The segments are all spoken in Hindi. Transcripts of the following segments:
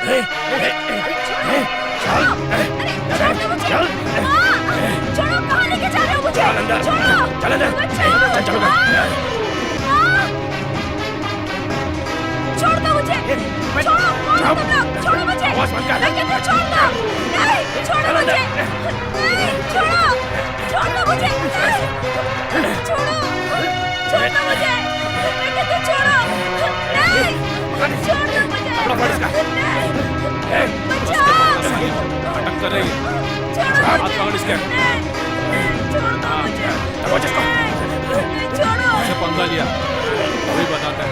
चल, छोड़ो, कहाँ लेके जा रहे हो मुझे? छोड़ो, चल अंदर, चल चलो। छोड़ दो मुझे, छोड़ो, कौन तुम लोग? छोड़ो मुझे, मैं कहती हूँ छोड़ दो, नहीं, छोड़ो मुझे, नहीं, छोड़ो, छोड़ दो मुझे, नहीं, छोड़ो, छोड़ दो मुझे, मैं कहती हूँ छोड़ो, नहीं, छोड़ दो मुझे, नहीं, बचाओ, अटक कर रही है। छोड़ो हाथ पकड़ इसके। छोड़ दो मुझे, छोड़ो, उसे पंगा लिया, अभी बताता है।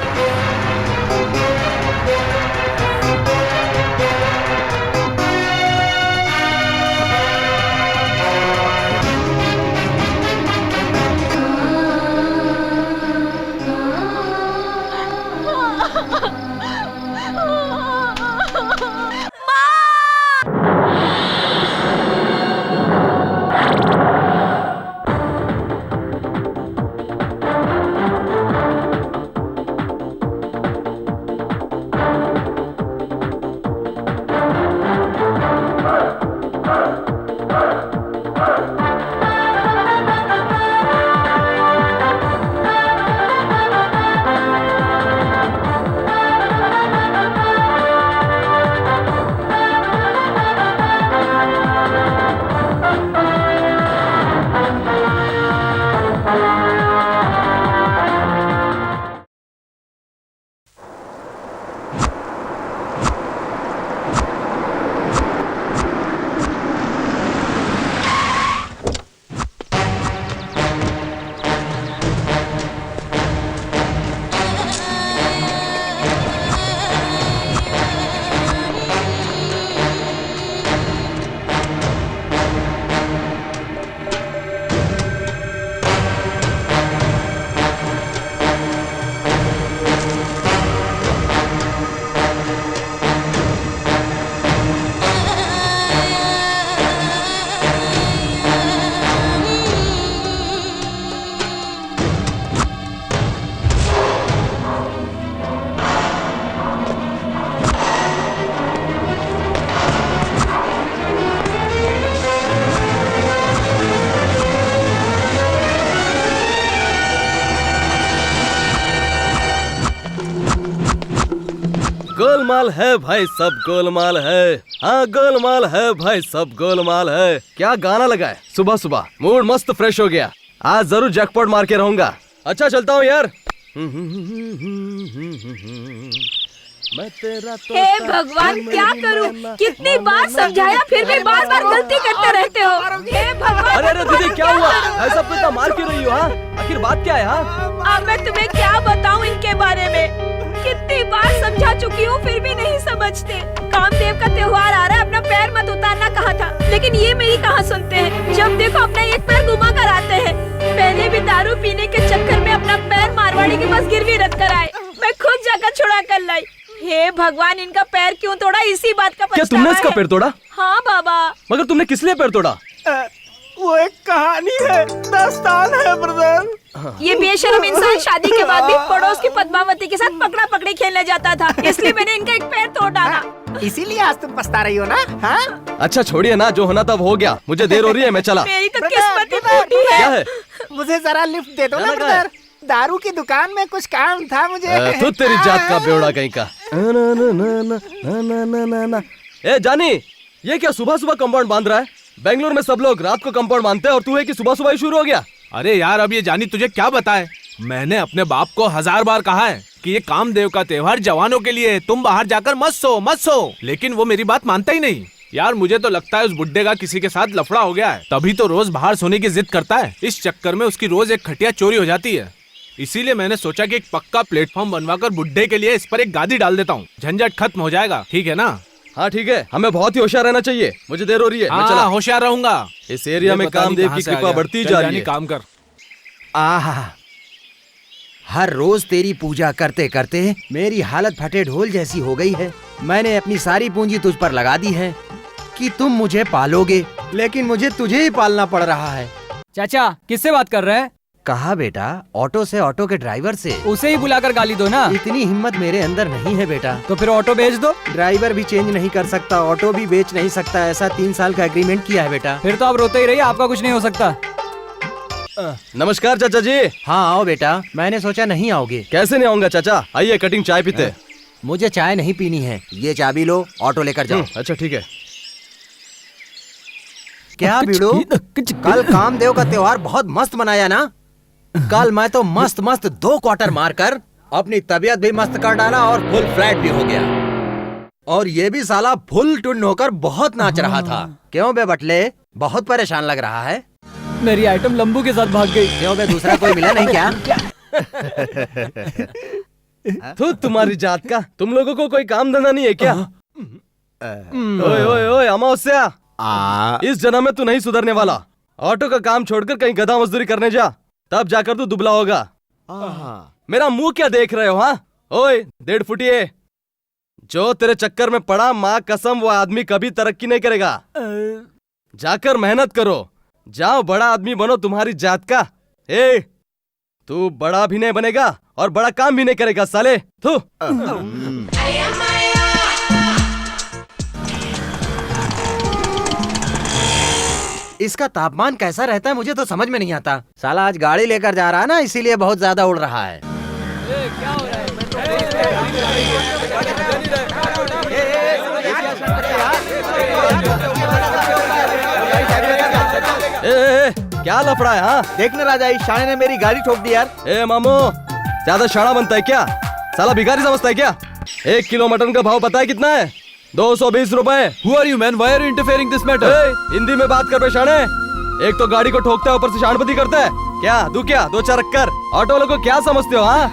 गोलमाल है भाई, सब गोलमाल है। हाँ गोलमाल है भाई, सब गोलमाल है। क्या गाना लगा है सुबह सुबह, मूड मस्त फ्रेश हो गया। आज जरूर जैकपॉट मार के रहूंगा। अच्छा चलता हूँ यार। मैं तेरा तो हे भगवान क्या करूं? कितनी बार समझाया फिर भी बार बार गलती करते रहते हो। हे भगवान। अरे अरे दीदी क्या हुआ? ऐसा पिता मार क्यों रही हो? हाँ आखिर बात क्या है? हाँ अब मैं तुम्हें क्या बताऊं इनके बारे में? कितनी बार समझा चुकी हूँ फिर भी नहीं समझते। कामदेव का त्योहार आ रहा है, अपना पैर मत उतारना कहा था, लेकिन ये मेरी कहाँ सुनते हैं। जब देखो अपना एक पैर घुमा कर आते हैं। पहले भी दारू पीने के चक्कर में अपना पैर मारवाड़ी के पास गिरवी रख कर आए, मैं खुद जाकर छुड़ा कर लाई। हे भगवान, इनका पैर क्यों तोड़ा? इसी बात का क्या तुमने इसका पैर तोड़ा? हाँ बाबा। मगर तुमने किस लिए पैर तोड़ा? वो एक कहानी है, दास्तान है ब्रदर। ये बेशर्म इंसान शादी के बाद भी पड़ोस की पद्मावती के साथ पकड़ा पकड़ी खेलने जाता था, इसलिए मैंने इनका एक पैर तोड़ डाला। इसीलिए आज तुम पछता रही हो ना? हाँ? अच्छा छोड़िए ना, जो होना तब हो गया। मुझे देर हो रही है, मैं चला। मेरी तो किस्मत ही फूटी है। क्या है? मुझे जरा लिफ्ट दे दो ना ब्रदर, दारू की दुकान में कुछ काम था मुझे। तू तेरी जात का बेवड़ा कहीं का। ए जानी, ये क्या सुबह सुबह कंपाउंड बांध रहा है? बेंगलुरु में सब लोग रात को कंपाउंड बांधते हैं और तू है कि सुबह सुबह ही शुरू हो गया। अरे यार अब ये जानी तुझे क्या बताए, मैंने अपने बाप को 1000 बार कहा है कि ये कामदेव का त्योहार जवानों के लिए है, तुम बाहर जाकर मत सो, लेकिन वो मेरी बात मानता ही नहीं। यार मुझे तो लगता है उस बुड्ढे का किसी के साथ लफड़ा हो गया है, तभी तो रोज बाहर सोने की जिद करता है। इस चक्कर में उसकी रोज एक खटिया चोरी हो जाती है। इसीलिए मैंने सोचा कि एक पक्का प्लेटफॉर्म बनवाकर बुड्ढे के लिए इस पर एक गादी डाल देता हूँ, झंझट खत्म हो जाएगा। ठीक है ना? हाँ ठीक है, हमें बहुत ही होशियार रहना चाहिए। मुझे देर हो रही है, मैं चला। होशियार रहूंगा। इस एरिया में कामदेव की कृपा बढ़ती जा रही है। काम कर। आहा, हर रोज तेरी पूजा करते करते मेरी हालत फटे ढोल जैसी हो गई है। मैंने अपनी सारी पूंजी तुझ पर लगा दी है कि तुम मुझे पालोगे, लेकिन मुझे तुझे ही पालना पड़ रहा है। चाचा किससे बात कर रहे हैं? कहा बेटा, ऑटो से, ऑटो के ड्राइवर से। उसे ही बुलाकर गाली दो ना। इतनी हिम्मत मेरे अंदर नहीं है बेटा। तो फिर ऑटो भेज दो। ड्राइवर भी चेंज नहीं कर सकता, ऑटो भी बेच नहीं सकता, ऐसा 3 साल का एग्रीमेंट किया है बेटा। फिर तो आप रोते ही रहिए, आपका कुछ नहीं हो सकता। नमस्कार चाचा जी। हाँ आओ बेटा, मैंने सोचा नहीं आओगे। कैसे नहीं आऊंगा चाचा, आइए कटिंग चाय पीते। मुझे चाय नहीं पीनी है, ये चाबी लो, ऑटो लेकर जाओ। अच्छा ठीक है। क्या बीड़ू, कल कामदेव का त्योहार बहुत मस्त मनाया ना? कल मैं तो मस्त मस्त 2 क्वार्टर मारकर अपनी तबीयत भी मस्त कर डाला और फुल फ्लैट भी हो गया। और ये भी साला फुल टुन होकर बहुत नाच रहा था। क्यों बे बटले, बहुत परेशान लग रहा है? मेरी आइटम लंबू के साथ भाग गई। क्यों बे, दूसरा कोई मिला नहीं क्या? तो तुम्हारी जात का, तुम लोगों को कोई काम धंधा नहीं है क्या? ओए ओए ओए अमावस्या, इस जन्म में तू नहीं सुधरने वाला। ऑटो का काम छोड़कर कहीं गधा मजदूरी करने जा, तब जाकर तू दुबला होगा। मेरा मुंह क्या देख रहे हो? हाँ ओए 1.5 फुटिए, जो तेरे चक्कर में पड़ा, माँ कसम वो आदमी कभी तरक्की नहीं करेगा। जाकर मेहनत करो, जाओ बड़ा आदमी बनो तुम्हारी जात का। ए, तू बड़ा भी नहीं बनेगा और बड़ा काम भी नहीं करेगा साले। थू। इसका तापमान कैसा रहता है मुझे तो समझ में नहीं आता। साला आज गाड़ी लेकर जा रहा है ना, इसीलिए बहुत ज्यादा उड़ रहा है। क्या हो रहा है? क्या लफड़ा है? हाँ देखना राजा, इस शाणे ने मेरी गाड़ी ठोक दी यार। ए मामू, ज्यादा शाना बनता है क्या? साला भिखारी समझता है क्या? 1 किलो मटन का भाव पता है कितना है? 220 रुपए। Who are you man? Why are you interfering this matter? Hindi में बात कर बे शाणे। एक तो गाड़ी को ठोकता है, ऊपर से शानपति करता है। क्या दू क्या 2 चार रख कर? ऑटो वालों को क्या समझते हो? हाँ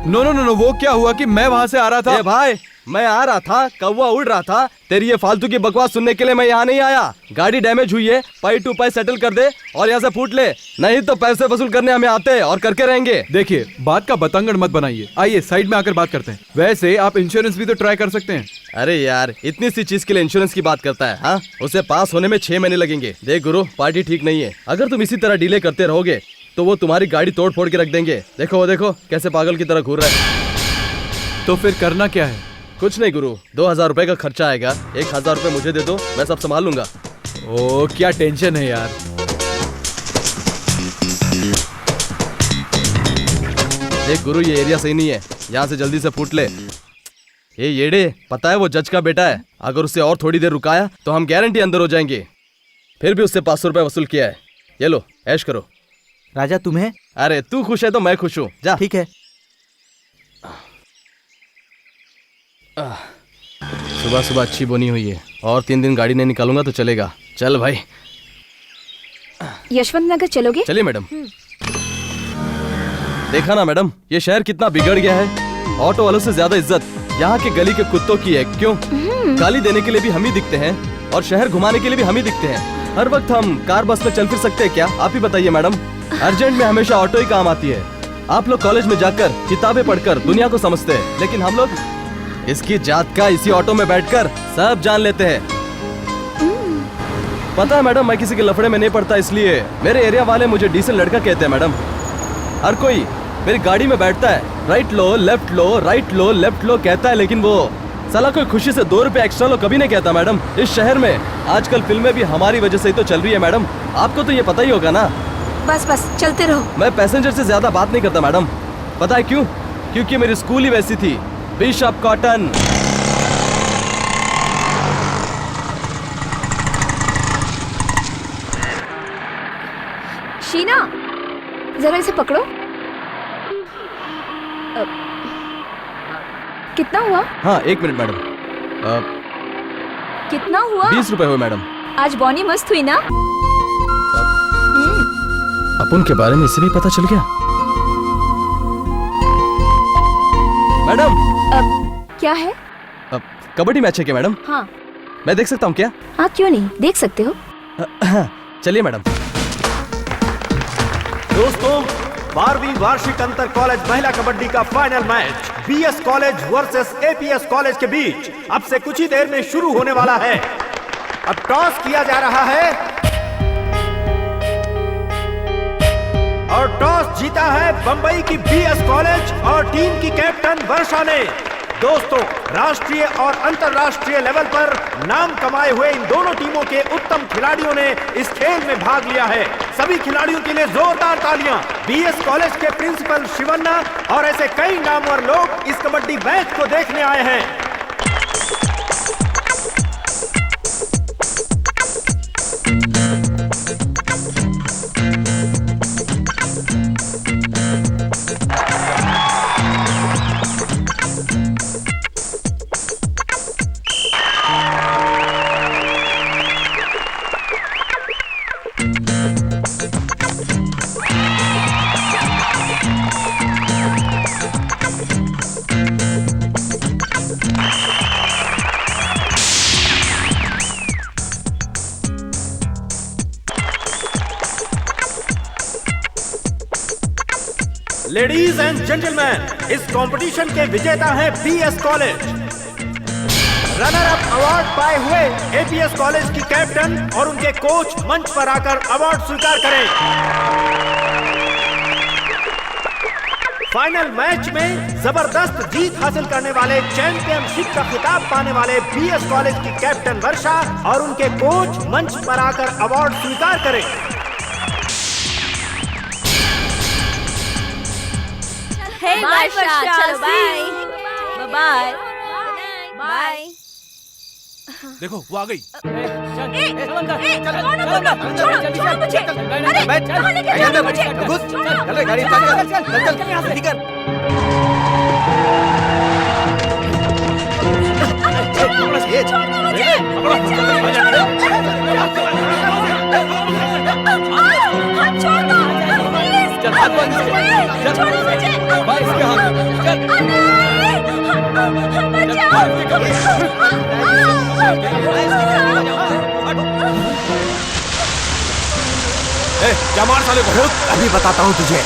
नो नो नो नो, वो क्या हुआ कि मैं वहाँ से आ रहा था। ए भाई, मैं आ रहा था, कौवा उड़ रहा था। तेरी ये फालतू की बकवास सुनने के लिए मैं यहाँ नहीं आया। गाड़ी डैमेज हुई है, पाई टू पाई सेटल कर दे और यहाँ से फूट ले, नहीं तो पैसे वसूल करने हमें आते हैं और करके रहेंगे। देखिए, बात का बतंगड़ मत बनाइए, आइए साइड में आकर बात करते हैं। वैसे आप इंश्योरेंस भी तो ट्राई कर सकते हैं। अरे यार, इतनी सी चीज के लिए इंश्योरेंस की बात करता है? हाँ, उसे पास होने में 6 महीने लगेंगे। देख गुरु, पार्टी ठीक नहीं है। अगर तुम इसी तरह डिले करते रहोगे तो वो तुम्हारी गाड़ी तोड़ फोड़ के रख देंगे। देखो वो देखो कैसे पागल की तरह घूर रहा है। तो फिर करना क्या है? कुछ नहीं गुरु, 2000 रुपए का खर्चा आएगा, 1000 रुपए मुझे दे दो, मैं सब संभाल लूंगा। ओ क्या टेंशन है यार। देख गुरु, ये एरिया सही नहीं है, यहाँ से जल्दी से फूट ले। ये येड़े, पता है वो जज का बेटा है। अगर उसे और थोड़ी देर रुकाया तो हम गारंटी अंदर हो जाएंगे। फिर भी उससे 500 रुपए वसूल किया है। ये लो, ऐश करो। राजा तुम्हें? अरे तू खुश है तो मैं खुश हूँ, जा। ठीक है। सुबह सुबह अच्छी बोनी हुई है, और 3 दिन गाड़ी नहीं निकालूंगा तो चलेगा। चल भाई। यशवंत नगर चलोगे? चलिए मैडम। देखा ना मैडम, ये शहर कितना बिगड़ गया है। ऑटो वालों से ज्यादा इज्जत यहाँ के गली के कुत्तों की है। क्यों? गाली देने के लिए भी हम ही दिखते हैं और शहर घुमाने के लिए भी हम ही दिखते हैं। हर वक्त हम कार बस में चल फिर सकते हैं क्या? आप ही बताइए मैडम। अर्जेंट में हमेशा ऑटो ही काम आती है। आप लोग कॉलेज में जाकर किताबें पढ़कर दुनिया को समझते हैं, लेकिन हम लोग इसकी जात का इसी ऑटो में बैठकर सब जान लेते हैं। पता है मैडम, मैं किसी के लफड़े में नहीं पड़ता, इसलिए मेरे एरिया वाले मुझे डिसेंट लड़का कहते हैं मैडम। हर कोई मेरी गाड़ी में बैठता है, राइट लो लेफ्ट लो, राइट लो लेफ्ट लो कहता है, लेकिन वो साला कोई खुशी से 2 रुपए एक्स्ट्रा लो कभी नहीं कहता मैडम। इस शहर में आजकल फिल्में भी हमारी वजह से ही तो चल रही है मैडम, आपको तो ये पता ही होगा ना। बस बस चलते रहो। मैं पैसेंजर से ज्यादा बात नहीं करता मैडम। पता है क्यों? क्योंकि मेरी स्कूल ही वैसी थी, बिशप कॉटन। शीना, जरा इसे पकड़ो। कितना हुआ? हाँ 1 मिनट मैडम। कितना हुआ? 20 रुपए हुए मैडम। आज बॉनी मस्त हुई ना? अपन के बारे में इसे भी पता चल गया मैडम। क्या है? कबड्डी मैच है क्या मैडम? हाँ मैं देख सकता हूँ क्या? हाँ, क्यों नहीं, देख सकते हो। चलिए मैडम। दोस्तों, 12वीं वार्षिक अंतर कॉलेज महिला कबड्डी का final match BS college versus APS college के बीच अब से कुछ ही देर में शुरू होने वाला है। अब टॉस किया जा रहा है और टॉस जीता है बंबई की बीएस कॉलेज और टीम की कैप्टन वर्षा ने। दोस्तों, राष्ट्रीय और अंतर्राष्ट्रीय लेवल पर नाम कमाए हुए इन दोनों टीमों के उत्तम खिलाड़ियों ने इस खेल में भाग लिया है। सभी खिलाड़ियों के लिए जोरदार तालियां। बीएस कॉलेज के प्रिंसिपल शिवन्ना और ऐसे कई नामवर लोग इस कबड्डी मैच को देखने आए हैं। लेडीज एंड जेंटलमैन, इस कंपटीशन के विजेता हैं BS college. Runner up award पाए हुए एपीएस कॉलेज की कैप्टन और उनके कोच मंच पर आकर अवार्ड स्वीकार करें। फाइनल मैच में जबरदस्त जीत हासिल करने वाले चैंपियनशिप का खिताब पाने वाले बीएस कॉलेज की कैप्टन वर्षा और उनके कोच मंच पर आकर अवार्ड स्वीकार करें। बाय वर्षा, चलो बाय बाय बाय। देखो वो आ गई। छोड़ो मुझे। अरे कहाँ लेके जा रहे हो मुझे? चल गाड़ी चल जल्दी कर। छोड़ दो। चल हाथ बांध छोड़ो मुझे। भाई इसके हाथ चल। क्या मार साले को? अभी बताता हूँ तुझे।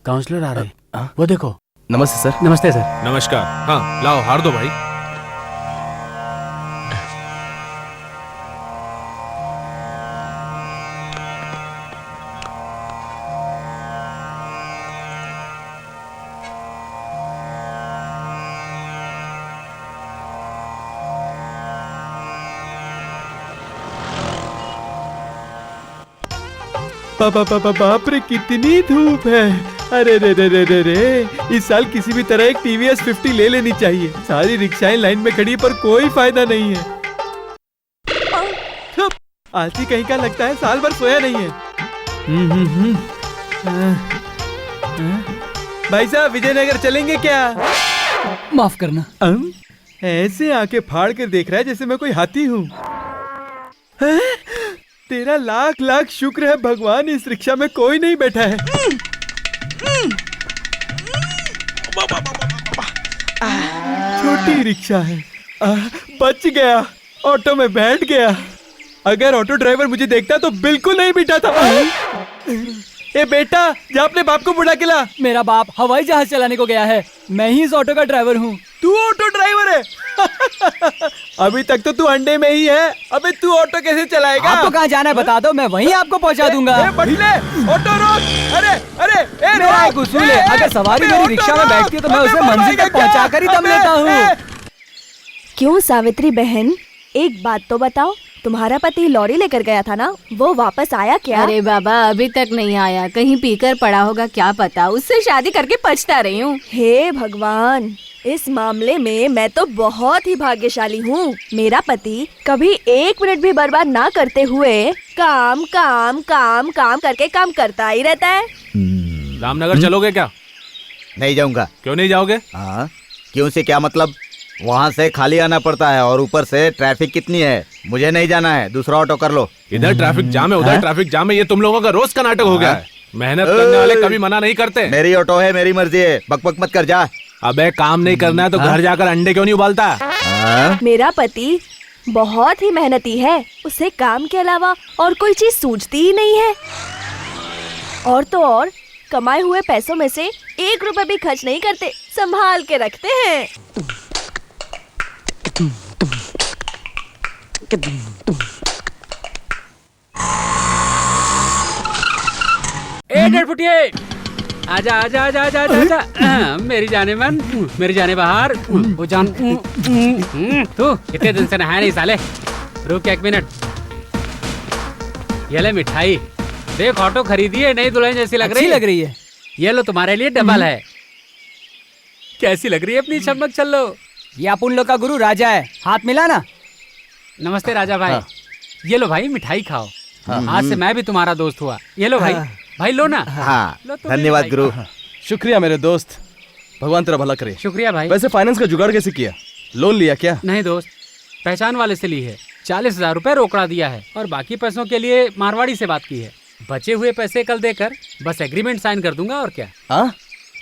काउंसलर आ रहे हैं, वो देखो। नमस्ते सर। नमस्ते सर। नमस्कार। हाँ लाओ हार दो भाई। बाप रे कितनी धूप है। अरे रे रे रे रे रे, इस साल किसी भी तरह एक टीवीएस 50 ले लेनी चाहिए। सारी रिक्शाएं लाइन में खड़ी पर कोई फायदा नहीं है। आलसी कहीं का लगता है, साल भर सोया नहीं है। भाई साहब विजयनगर चलेंगे क्या? माफ करना। ऐसे आंखें फाड़ कर देख रहा है जैसे मैं कोई हाथी हूँ। तेरा लाख लाख शुक्र है भगवान, इस रिक्शा में कोई नहीं बैठा है। छोटी रिक्शा है। बच गया, ऑटो में बैठ गया। अगर ऑटो ड्राइवर मुझे देखता तो बिल्कुल नहीं बिठा था। ए बेटा, जा अपने बाप को बुला के ला। मेरा बाप हवाई जहाज चलाने को गया है, मैं ही इस ऑटो का ड्राइवर हूँ। तू ऑटो ड्राइवर है? अभी तक तो तू अंडे में ही है। अबे तू ऑटो कैसे चलाएगा? आपको कहाँ जाना है बता दो, मैं वहीं आपको पहुँचा दूंगा। बटले, ऑटो रोक। अरे अरे मेरा एक उसूल है, अगर सवारी मेरी रिक्शा में बैठती है तो मैं उसे मंजिल तक पहुँचा कर ही दम लेता हूँ। क्यों सावित्री बहन, एक बात तो बताओ, तुम्हारा पति लॉरी लेकर गया था ना, वो वापस आया क्या? अरे बाबा अभी तक नहीं आया, कहीं पीकर पड़ा होगा क्या पता। उससे शादी करके पछता रही हूँ। हे भगवान, इस मामले में मैं तो बहुत ही भाग्यशाली हूँ। मेरा पति कभी एक मिनट भी बर्बाद ना करते हुए काम काम काम काम करके काम करता ही रहता है। रामनगर चलोगे क्या? नहीं जाऊंगा। क्यों नहीं जाओगे? हाँ, क्यों से क्या मतलब? वहाँ से खाली आना पड़ता है और ऊपर से ट्रैफिक कितनी है। मुझे नहीं जाना है, दूसरा ऑटो कर लो। इधर ट्रैफिक जाम है, उधर ट्रैफिक जाम है, ये तुम लोगों का रोज का नाटक हो गया है। मेहनत करने वाले कभी मना नहीं करते। मेरी ऑटो है, मेरी मर्जी है, बकबक मत कर जा। अबे काम नहीं करना है तो घर जाकर अंडे क्यों नहीं उबालता? मेरा पति बहुत ही मेहनती है, उसे काम के अलावा और कोई चीज सूझती ही नहीं है। और तो और कमाए हुए पैसों में से 1 रुपए भी खर्च नहीं करते, संभाल के रखते हैं। डेढ़ फुटिए, आजा आजा आजा आजा आजा आजा। मेरी जाने मन, मेरी जाने बाहर, वो जान। तू इतने दिन से नहाया नहीं साले, रुक 1 मिनट। ये ले मिठाई देख, ऑटो खरीदी है, नई दुल्हन जैसी लग रही है। ये लो तुम्हारे लिए डबल है। कैसी लग रही है अपनी चमक? चल लो। ये अपन लोग का गुरु राजा है, हाथ मिला ना। नमस्ते राजा भाई। ये लो भाई मिठाई खाओ, आज से मैं भी तुम्हारा दोस्त हुआ। ये लो भाई, भाई लो ना। हाँ, लो तो धन्यवाद भाई। गुरु। शुक्रिया मेरे दोस्त, भगवान तेरा भला करे। शुक्रिया भाई। वैसे फाइनेंस का जुगाड़ कैसे किया? लोन लिया क्या? नहीं दोस्त, पहचान वाले से ली है। 40,000 रुपए रोकड़ा दिया है और बाकी पैसों के लिए मारवाड़ी से बात की है। बचे हुए पैसे कल देकर बस एग्रीमेंट साइन कर दूंगा और क्या। हाँ,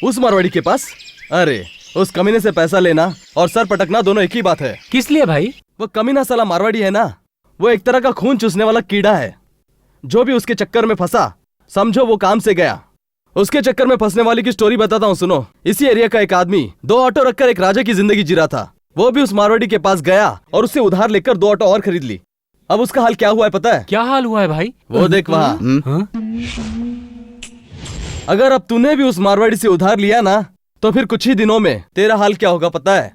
उस मारवाड़ी के पास? अरे उस कमीने से पैसा लेना और सर पटकना दोनों एक ही बात है। किस लिए भाई? वो कमीना साला मारवाड़ी है ना, वो एक तरह का खून चूसने वाला कीड़ा है। जो भी उसके चक्कर में फंसा समझो वो काम से गया। उसके चक्कर में फंसने वाली की स्टोरी बताता हूँ सुनो। इसी एरिया का एक आदमी 2 ऑटो रखकर एक राजा की जिंदगी जी रहा था। वो भी उस मारवाड़ी के पास गया और उससे उधार लेकर 2 ऑटो और खरीद ली। अब उसका हाल क्या हुआ है पता है? क्या हाल हुआ है भाई? वो देख वहाँ। अगर अब तूने भी उस मारवाड़ी से उधार लिया ना तो फिर कुछ ही दिनों में तेरा हाल क्या होगा पता है?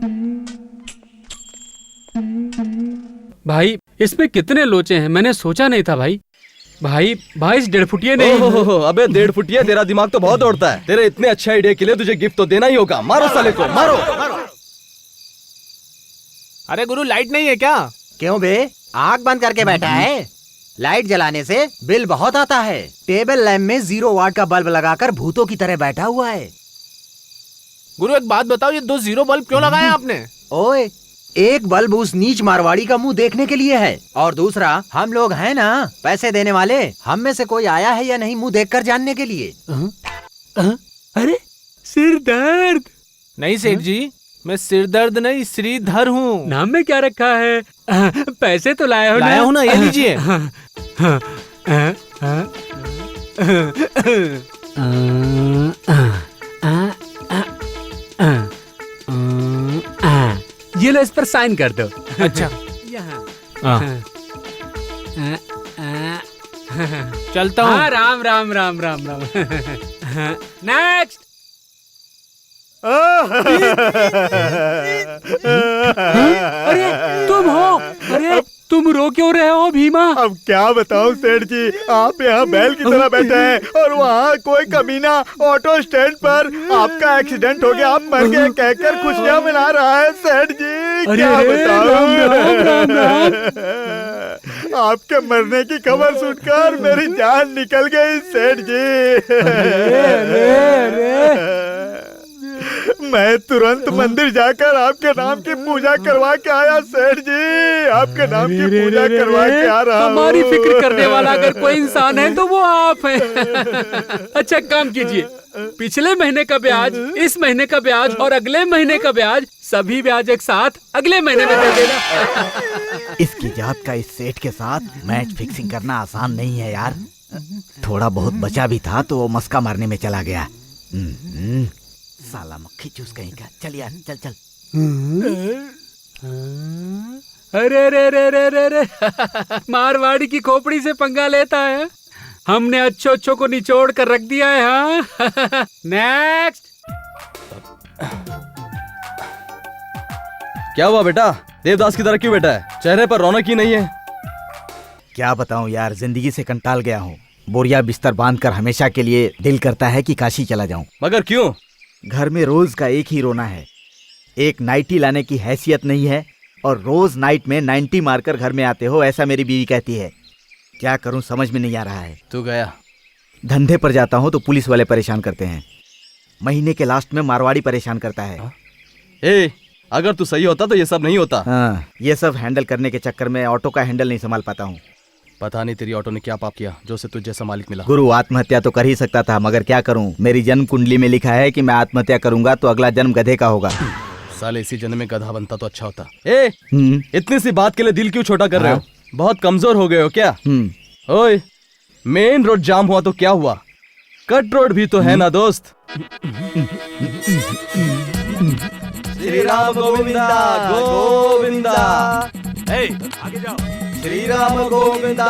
भाई इसमें कितने लोचे हैं, मैंने सोचा नहीं था भाई। भाई भाई इस 1.5 फुटिए नहीं। ओहो, अबे 1.5 फुटिया, तेरा दिमाग तो बहुत दौड़ता है। तेरे इतने अच्छे आइडिया के लिए तुझे गिफ्ट तो देना ही होगा। मारो साले को, मारो। अरे गुरु लाइट नहीं है क्या? क्यों बे, आग बंद करके बैठा है? लाइट जलाने से बिल बहुत आता है। टेबल लैंप में 0 वाट का बल्ब लगाकर भूतों की तरह बैठा हुआ है। गुरु एक बात बताओ, ये 2 0 बल्ब क्यों लगाए आपने? ओए, एक बल्ब उस नीच मारवाड़ी का मुंह देखने के लिए है और दूसरा हम लोग हैं ना पैसे देने वाले, हम में से कोई आया है या नहीं मुंह देखकर जानने के लिए। अरे सिर दर्द नहीं सेठ जी, मैं सिर दर्द नहीं श्रीधर हूँ। नाम में क्या रखा है? पैसे तो लाया हो ना? लाया हूँ ना, ये लीजिए। ये लो, इस पर साइन कर दो। अच्छा चलता हूँ। हाँ, राम राम राम राम राम। नेक्स्ट। अरे तुम हो? अरे तुम रो क्यों रहे हो भीमा? अब क्या बताऊं सेठ जी, आप यहाँ बैल की तरह बैठे हैं और वहाँ कोई कमीना ऑटो स्टैंड पर आपका एक्सीडेंट हो गया, आप मर गए कहकर खुशियाँ मना रहा है सेठ जी। क्या बताऊं? आपके मरने की खबर सुनकर मेरी जान निकल गई सेठ जी। मैं तुरंत मंदिर जाकर आपके नाम की पूजा करवा के आया सेठ जी, आपके नाम की पूजा करवा के आ रहा हूँ। हमारी फिक्र करने वाला अगर कोई इंसान है तो वो आप हैं। अच्छा काम कीजिए, पिछले महीने का ब्याज, इस महीने का ब्याज और अगले महीने का ब्याज, सभी ब्याज एक साथ अगले महीने में दे देना। इसकी जात का इस सेठ के साथ मैच फिक्सिंग करना आसान नहीं है यार। थोड़ा बहुत बचा भी था तो वो मस्का मारने में चला गया। साला मक्खी चूस कहीं का। चल यार चल चल। अरे रे रे रे रे रे मारवाड़ी की खोपड़ी से पंगा लेता है। हमने अच्छो अच्छो को निचोड़ कर रख दिया है। हाँ नेक्स्ट। क्या हुआ बेटा, देवदास की तरह क्यों बैठा है? चेहरे पर रौनक ही नहीं है। क्या बताऊं यार, जिंदगी से कंटाल गया हूँ। बोरिया बिस्तर बांधकर हमेशा के लिए दिल करता है कि काशी चला जाऊं। मगर क्यों? घर में रोज का एक ही रोना है। एक नाइटी लाने की हैसियत नहीं है और रोज नाइट में 90 मारकर घर में आते हो, ऐसा मेरी बीवी कहती है। क्या करूं समझ में नहीं आ रहा है। तू गया? धंधे पर जाता हूं तो पुलिस वाले परेशान करते हैं। महीने के लास्ट में मारवाड़ी परेशान करता है। ए, अगर तू सही होता तो ये सब नहीं होता। हाँ, ये सब हैंडल करने के चक्कर में ऑटो का हैंडल नहीं संभाल पाता हूँ। पता नहीं तेरी ऑटो ने क्या पाप किया जो से तुझे जैसा मालिक मिला। गुरु, आत्महत्या तो कर ही सकता था, मगर क्या करूं, मेरी जन्म कुंडली में लिखा है कि मैं आत्महत्या करूंगा तो अगला जन्म गधे का होगा। साले इसी जन्म में गधा बनता तो अच्छा होता। इतनी सी बात के लिए दिल क्यों छोटा कर रहे हो? बहुत कमजोर हो गए हो क्या? ओए, मेन रोड जाम हुआ तो क्या हुआ? कट रोड भी तो है ना दोस्त। श्री राम गोविंदा गोविंदा। आगे जाओ। श्री राम गोविंदा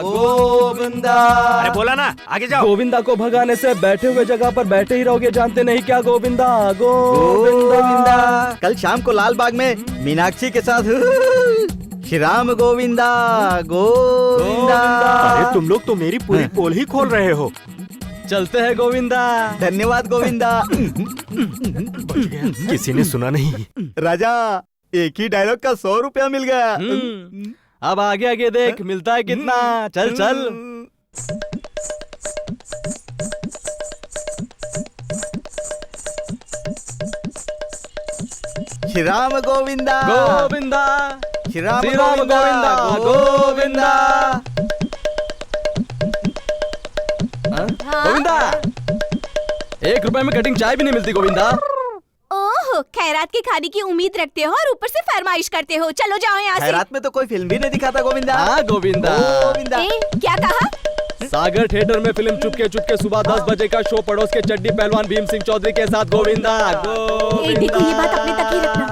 गोविंदा। अरे बोला ना, आगे जाओ। गोविंदा को भगाने से बैठे हुए जगह पर बैठे ही रहोगे, जानते नहीं क्या? गोविंदा गोविंदा। कल शाम को लाल बाग में मीनाक्षी के साथ श्री राम गोविंदा गोविंदा। अरे तुम लोग तो मेरी पूरी पोल ही खोल रहे हो। चलते हैं गोविंदा। धन्यवाद गोविंदा। किसी ने सुना नहीं। राजा, एक ही डायलॉग का 100 रुपया मिल गया। अब आगे आगे देख मिलता है कितना। चल चल। श्री राम गोविंदा गोविंदा। श्री राम गोविंदा गोविंदा। गोविंदा, 1 रुपए में कटिंग चाय भी नहीं मिलती गोविंदा। ओह, खैरात के खाने की उम्मीद रखते हो और ऊपर से फरमाइश करते हो। चलो जाओ यहाँ से। खैरात में तो कोई फिल्म भी नहीं दिखाता गोविंदा। हाँ गोविंदा। क्या कहा? सागर थिएटर में फिल्म चुपके चुपके सुबह 10 बजे का शो, पड़ोस के चड्डी पहलवान भीम सिंह चौधरी के साथ। गोविंदा देखो, ये बात अपने तक ही रखना।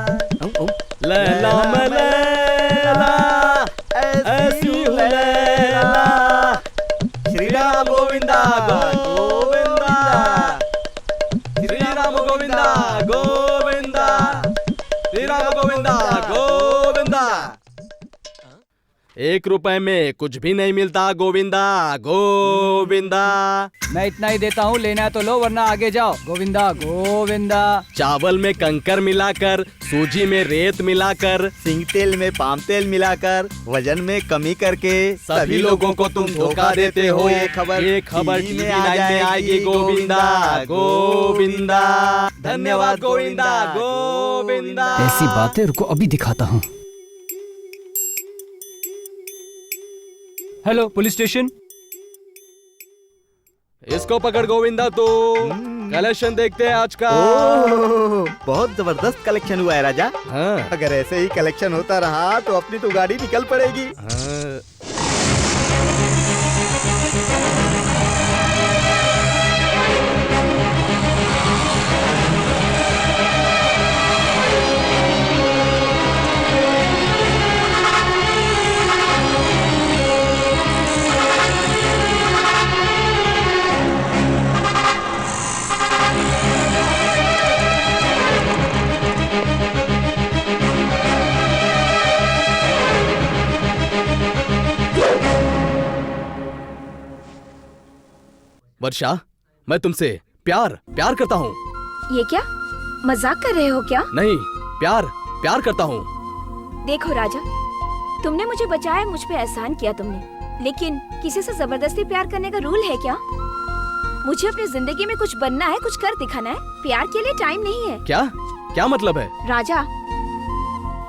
लैला मलैला ऐसी हूँ लैला। श्री राम गोविंदा गोविंदा। श्री राम गोविंदा गोविंदा। श्री राम गोविंदा गोविंदा। 1 रुपए में कुछ भी नहीं मिलता गोविंदा गोविंदा। मैं इतना ही देता हूँ, लेना है तो लो वरना आगे जाओ। गोविंदा गोविंदा। चावल में कंकर मिलाकर, सूजी में रेत मिलाकर, सिंग तेल में पाम तेल मिलाकर, वजन में कमी करके सभी लोगों को तुम धोखा देते हो। ये खबर टीवी में आएगी गोविंदा गोविंदा। धन्यवाद गोविंदा गोविंदा। ऐसी बातें रुको अभी दिखाता हूँ। Hello police station. इसको पकड़ गोविंदा। तो कलेक्शन देखते हैं आज का। बहुत जबरदस्त कलेक्शन हुआ है राजा। हाँ। अगर ऐसे ही कलेक्शन होता रहा तो अपनी तो गाड़ी निकल पड़ेगी। हाँ। वर्षा, मैं तुमसे प्यार करता हूँ। ये क्या मजाक कर रहे हो क्या? नहीं, प्यार करता हूँ। देखो राजा, तुमने मुझे बचाया, मुझ पे एहसान किया तुमने, लेकिन किसी से जबरदस्ती प्यार करने का रूल है क्या? मुझे अपनी जिंदगी में कुछ बनना है, कुछ कर दिखाना है। प्यार के लिए टाइम नहीं है। क्या क्या मतलब है? राजा,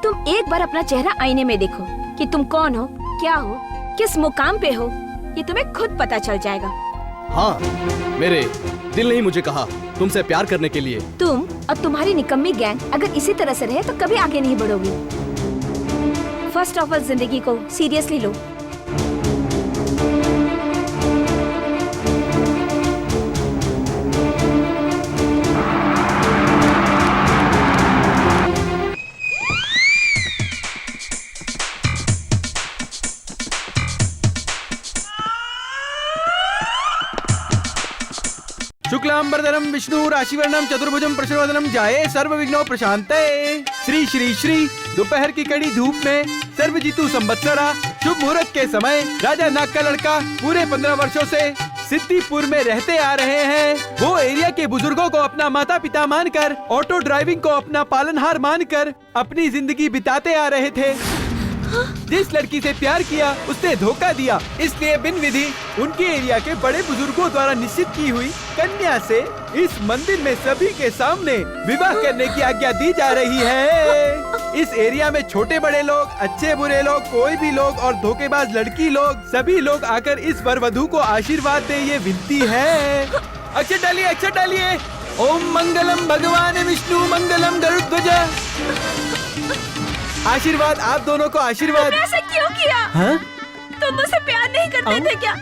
तुम एक बार अपना चेहरा आईने में देखो कि तुम कौन हो, क्या हो, किस मुकाम पे हो, ये तुम्हें खुद पता चल जाएगा। हाँ, मेरे दिल ने मुझे कहा तुमसे प्यार करने के लिए। तुम और तुम्हारी निकम्मी गैंग अगर इसी तरह से रहे तो कभी आगे नहीं बढ़ोगे। फर्स्ट ऑफ ऑल जिंदगी को सीरियसली लो। शुक्लांबरधरम विष्णु राशिवर्णम चतुर्भुजम प्रसन्नवदनम जाये सर्व विघ्नों प्रशांते। श्री श्री श्री। दोपहर की कड़ी धूप में सर्वजितु संवत्सरा शुभ मुहूर्त के समय राजा नाग का लड़का पूरे 15 वर्षों से सिद्धिपुर में रहते आ रहे हैं। वो एरिया के बुजुर्गों को अपना माता पिता मानकर, ऑटो ड्राइविंग को अपना पालनहार मानकर अपनी जिंदगी बिताते आ रहे थे। जिस लड़की से प्यार किया उसने धोखा दिया, इसलिए बिन विधि उनके एरिया के बड़े बुजुर्गों द्वारा निश्चित की हुई कन्या से इस मंदिर में सभी के सामने विवाह करने की आज्ञा दी जा रही है। इस एरिया में छोटे बड़े लोग, अच्छे बुरे लोग, कोई भी लोग और धोखेबाज लड़की लोग, सभी लोग आकर इस वर वधू को आशीर्वाद दे, ये विनती है। अक्षर डालिए, अक्षर डालिए। ओम मंगलम भगवान विष्णु मंगलम गरुड़ध्वज। आशीर्वाद, आप दोनों को आशीर्वाद। तुमने ऐसा क्यों किया? हाँ? तुम मुझसे प्यार नहीं करते थे क्या?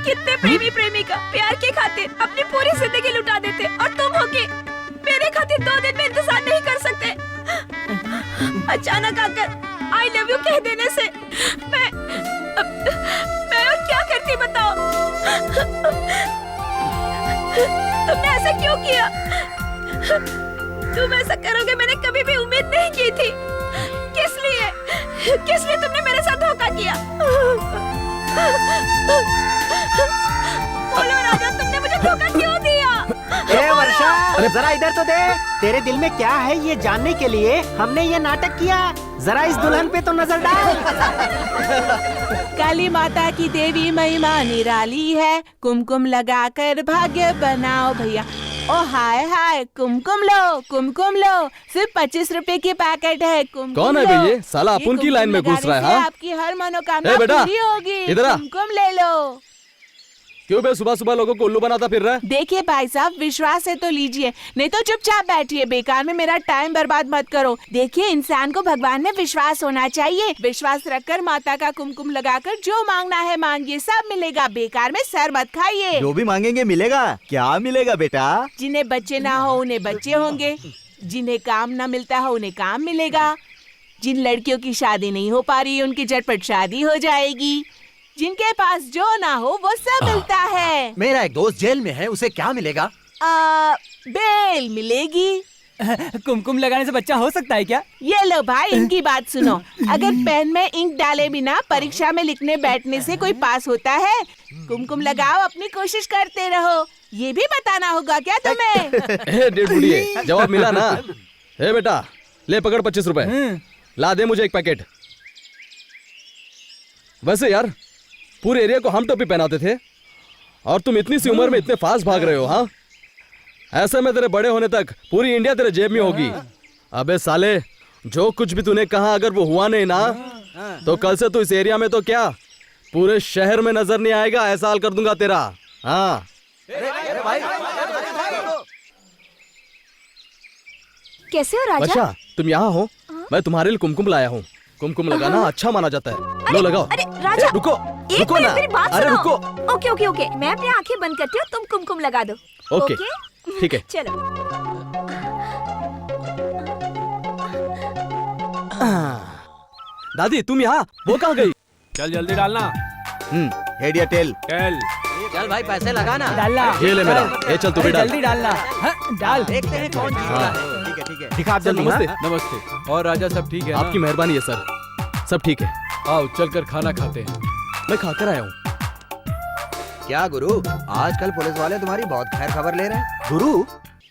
कितने प्रेमी प्रेमिका प्यार के खातिर अपनी पूरी जिंदगी लुटा देते, और तुम होके मेरे खातिर 2 दिन में इंतजार नहीं कर सकते। अचानक आकर आई लव यू कह देने से मैं और क्या करती बताओ? तुमने ऐसा क्यों किया? तुम ऐसा करोगे मैंने कभी भी उम्मीद नहीं की थी। किस लिए तुमने मेरे साथ धोखा किया? बोलो राजा, तुमने मुझे धोखा क्यों दिया? ए वर्षा, जरा इधर तो दे। तेरे दिल में क्या है ये जानने के लिए हमने ये नाटक किया। जरा इस दुल्हन पे तो नजर डाल। काली माता की देवी महिमा निराली है, कुमकुम लगाकर भाग्य बनाओ भैया। ओ हाय हाय, कुमकुम लो, सिर्फ 25 रुपए की पैकेट है। कुमकुम कौन है लो। भैया? साला अपुन की लाइन में घुस रहा है। हाँ? आपकी हर मनोकामना ए बेटा, पूरी होगी। इधर आ। कुमकुम ले लो। क्यों बे सुबह सुबह लोगों को उल्लू बनाता फिर रहा है? देखिए भाई साहब, विश्वास है तो लीजिए, नहीं तो चुपचाप बैठिए। बेकार में मेरा टाइम बर्बाद मत करो। देखिए, इंसान को भगवान में विश्वास होना चाहिए। विश्वास रखकर माता का कुमकुम लगाकर जो मांगना है मांगिए, सब मिलेगा। बेकार में सर मत खाइए। जो भी मांगेंगे मिलेगा। क्या मिलेगा बेटा? जिन्हें बच्चे ना हो उन्हें बच्चे होंगे, जिन्हें काम ना मिलता हो उन्हें काम मिलेगा, जिन लड़कियों की शादी नहीं हो पा रही उनकी झटपट शादी हो जाएगी, जिनके पास जो ना हो वो सब मिलता है। मेरा एक दोस्त जेल में है, उसे क्या मिलेगा? बेल मिलेगी। कुमकुम लगाने से बच्चा हो सकता है क्या? ये लो भाई, इनकी बात सुनो। अगर पेन में इंक डाले बिना परीक्षा में लिखने बैठने से कोई पास होता है? कुमकुम लगाओ, अपनी कोशिश करते रहो। ये भी बताना होगा क्या तुम्हें? डेढ़ बुढ़िए, जवाब मिला ना? हे बेटा, ले पकड़ 25 रुपए। ला दे मुझे एक पैकेट। वैसे यार, पूरे एरिया को हम टोपी पहनाते थे और तुम इतनी सी उम्र में इतने फास्ट भाग रहे हो। हाँ, ऐसे में तेरे बड़े होने तक पूरी इंडिया तेरे जेब में होगी। अबे साले, जो कुछ भी तूने कहा अगर वो हुआ नहीं ना, तो कल से तू इस एरिया में तो क्या पूरे शहर में नजर नहीं आएगा। ऐसा हाल कर दूंगा तेरा। हाँ, कैसे हो राजा? अच्छा, तुम यहाँ हो? मैं तुम्हारे लिए कुमकुम लाया हूँ। कुमकुम लगाना अच्छा माना जाता है। लो लगाओ। अरे राजा, रुको एक रुको मिनट, ना। मेरी बात अरे सुनो। रुको। ओके ओके ओके, मैं अपनी आंखें बंद करती हूँ, तुम कुमकुम लगा दो। ओके, ठीक है। चलो। दादी, तुम यहाँ? वो कहाँ गई? चल जल्दी डालना। हेड या टेल? टेल। चल भाई, पैसे लगाना। डालना। ये ले मेरा। ए चल तू भी डाल। जल्दी डालना। हाँ, डाल। देखते हैं कौन जीतता है। ठीक है ठीक है। दिखा चल, जल्दी। हाँ? नमस्ते। नमस्ते। और राजा सब ठीक है ना? आपकी मेहरबानी है सर, सब ठीक है। आओ चलकर खाना खाते हैं। मैं खाकर आया हूँ। क्या गुरु, आजकल पुलिस वाले तुम्हारी बहुत खैर खबर ले रहे हैं। गुरु,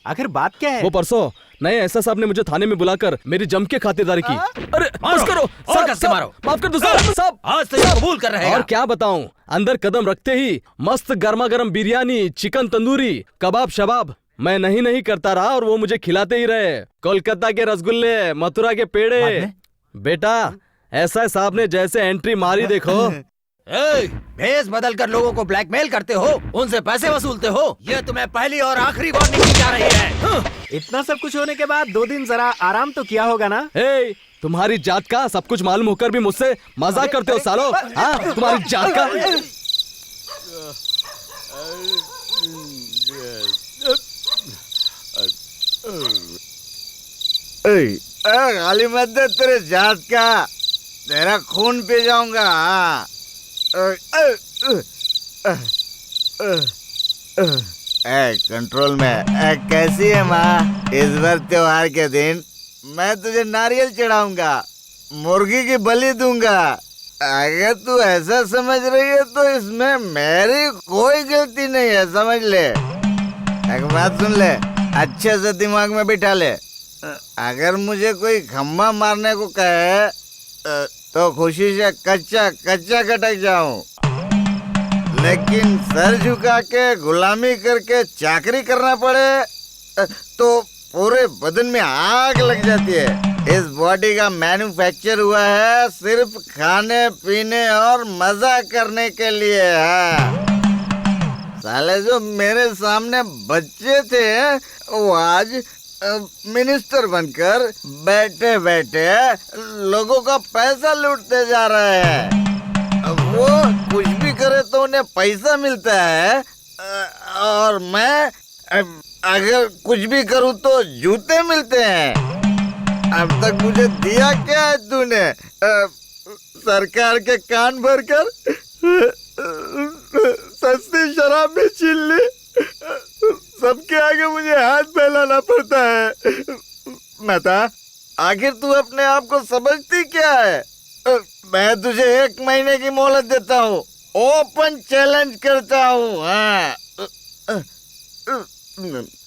आखिर बात क्या है? वो परसों नए एसआई साहब ने मुझे थाने में बुलाकर मेरी जम के खातिरदारी की। अरे बस करो, और कसके मारो। माफ कर दो साहब। आज तो ये कबूल कर रहे हैं। और क्या बताऊं, अंदर कदम रखते ही मस्त गर्मा गर्म बिरयानी, चिकन तंदूरी, कबाब शबाब मैं नहीं करता रहा और वो मुझे खिलाते ही रहे। कोलकाता के रसगुल्ले, मथुरा के पेड़े। बेटा एसआई साहब ने जैसे एंट्री मारी देखो। भेस बदल कर लोगों को ब्लैकमेल करते हो, उनसे पैसे वसूलते हो, ये तुम्हें पहली और आखिरी वार्निंग दी जा रही है। इतना सब कुछ होने के बाद 2 दिन जरा आराम तो किया होगा ना? तुम्हारी जात का सब कुछ मालूम होकर भी मुझसे मजाक करते हो सालो। हाँ तुम्हारी जात का। गाली मत दे तेरे जात का, तेरा खून पी जाऊंगा। कंट्रोल में। कैसी है माँ? इस बार त्योहार के दिन मैं तुझे नारियल चढ़ाऊंगा, मुर्गी की बलि दूंगा। अगर तू ऐसा समझ रही है तो इसमें मेरी कोई गलती नहीं है, समझ ले। एक बात सुन ले, अच्छे से दिमाग में बिठा ले। अगर मुझे कोई खम्मा मारने को कहे तो खुशी से कच्चा कटक जाऊं, लेकिन सर झुका के गुलामी करके चाकरी करना पड़े तो पूरे बदन में आग लग जाती है। इस बॉडी का मैन्युफैक्चर हुआ है सिर्फ खाने पीने और मजा करने के लिए है। साले जो मेरे सामने बच्चे थे वो आज मिनिस्टर बनकर बैठे बैठे लोगों का पैसा लूटते जा रहे हैं। वो कुछ भी करे तो उन्हें पैसा मिलता है और मैं अगर कुछ भी करूं तो जूते मिलते हैं। अब तक मुझे दिया क्या है तूने? सरकार के कान भरकर सस्ती शराब भी छीन ली। सबके आगे मुझे हाथ फैलाना पड़ता है। माता, आखिर तू अपने आप को समझती क्या है? मैं तुझे 1 महीने की मोहलत देता हूँ, ओपन चैलेंज करता हूँ। हाँ,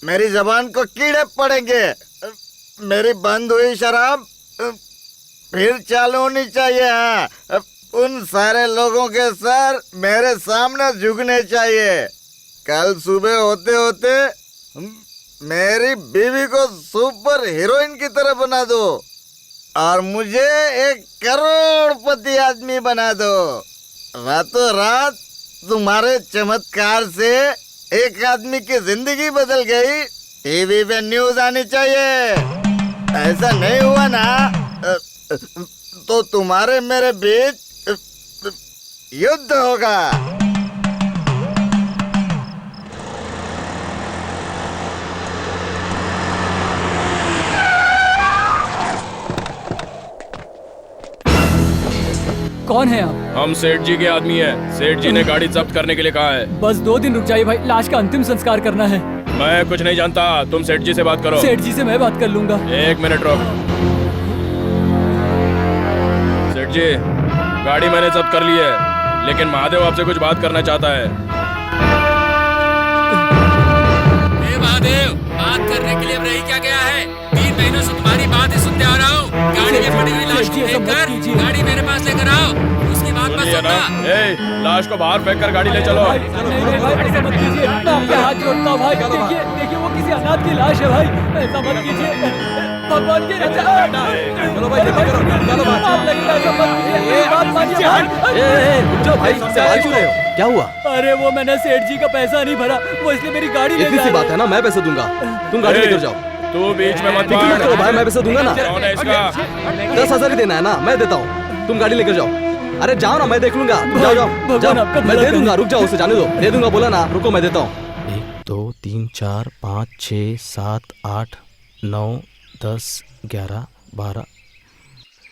मेरी जबान को कीड़े पड़ेंगे। मेरी बंद हुई शराब फिर चालू होनी चाहिए। हाँ, उन सारे लोगों के सर मेरे सामने झुकने चाहिए। कल सुबह होते होते मेरी बीवी को सुपर हीरोइन की तरह बना दो और मुझे 1 करोड़पति आदमी बना दो। रातों रात तुम्हारे चमत्कार से एक आदमी की जिंदगी बदल गई। टीवी पे न्यूज आनी चाहिए। ऐसा नहीं हुआ ना तो तुम्हारे मेरे बीच युद्ध होगा। कौन है आप? हम सेठ जी के आदमी हैं। सेठ जी ने गाड़ी जब्त करने के लिए कहा है। बस 2 दिन रुक जाइए भाई, लाश का अंतिम संस्कार करना है। मैं कुछ नहीं जानता, तुम सेठ जी से बात करो। सेठ जी से मैं बात कर लूंगा। 1 मिनट रुक। सेठ जी, गाड़ी मैंने जब्त कर ली है, लेकिन महादेव आपसे कुछ बात करना चाहता है। महादेव, बात करने के लिए रही क्या गया है? 3 महीनों से तुम्हारी बात ही सुनते आ रहा हूँ। गाड़ी में पड़ी हुई लाश को फेंककर गाड़ी मेरे पास लेकर आओ, उसकी बात मत सुनना। लाश को बाहर फेंक कर गाड़ी ले चलो। नहीं भाई, ऐसा मत कीजिए। मैं आपके हाथ जोड़ता हूँ भाई। देखिए वो किसी अनाथ की लाश है भाई, ऐसा मत कीजिए। भगवान की रक्षा। चलो भाई, आप लगेगा, ऐसा मत कीजिए। बात मानिए भाई। सवाल क्यों रहे हो? क्या हुआ? अरे वो मैंने सेठ जी का पैसा नहीं भरा, वो इसलिए मेरी गाड़ी ले इतनी सी बात है ना, मैं पैसे दूंगा, तुम गाड़ी लेकर जाओ। तू बीच में मत बोल। तो भाई मैं पैसे दूंगा ना। कौन है इसका? 10,000 ही देना है ना, मैं देता हूँ, तुम गाड़ी लेकर जाओ। अरे जाओ ना, मैं देख लूंगा। जाओ जाओ जाओ, मैं दे दूंगा। रुक जाओ, उसे जाने दो। दे दूंगा बोला ना, रुको मैं देता हूँ। 1 2 3 4 5 6 7 8 9 10 11 12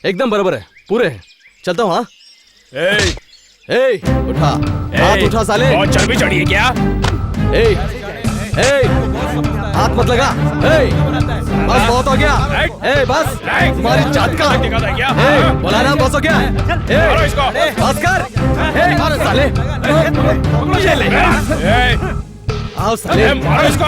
एकदम बराबर है, पूरे हैं। चलता हूँ। हाँ उठा, हाथ उठा साले। बहुत चर्बी चढ़ी है क्या? हाथ मत लगा। बस बहुत हो गया। बस तुम्हारी जात का बोला ना, बस हो गया। बस कर साले। आओ साले, मारो इसको।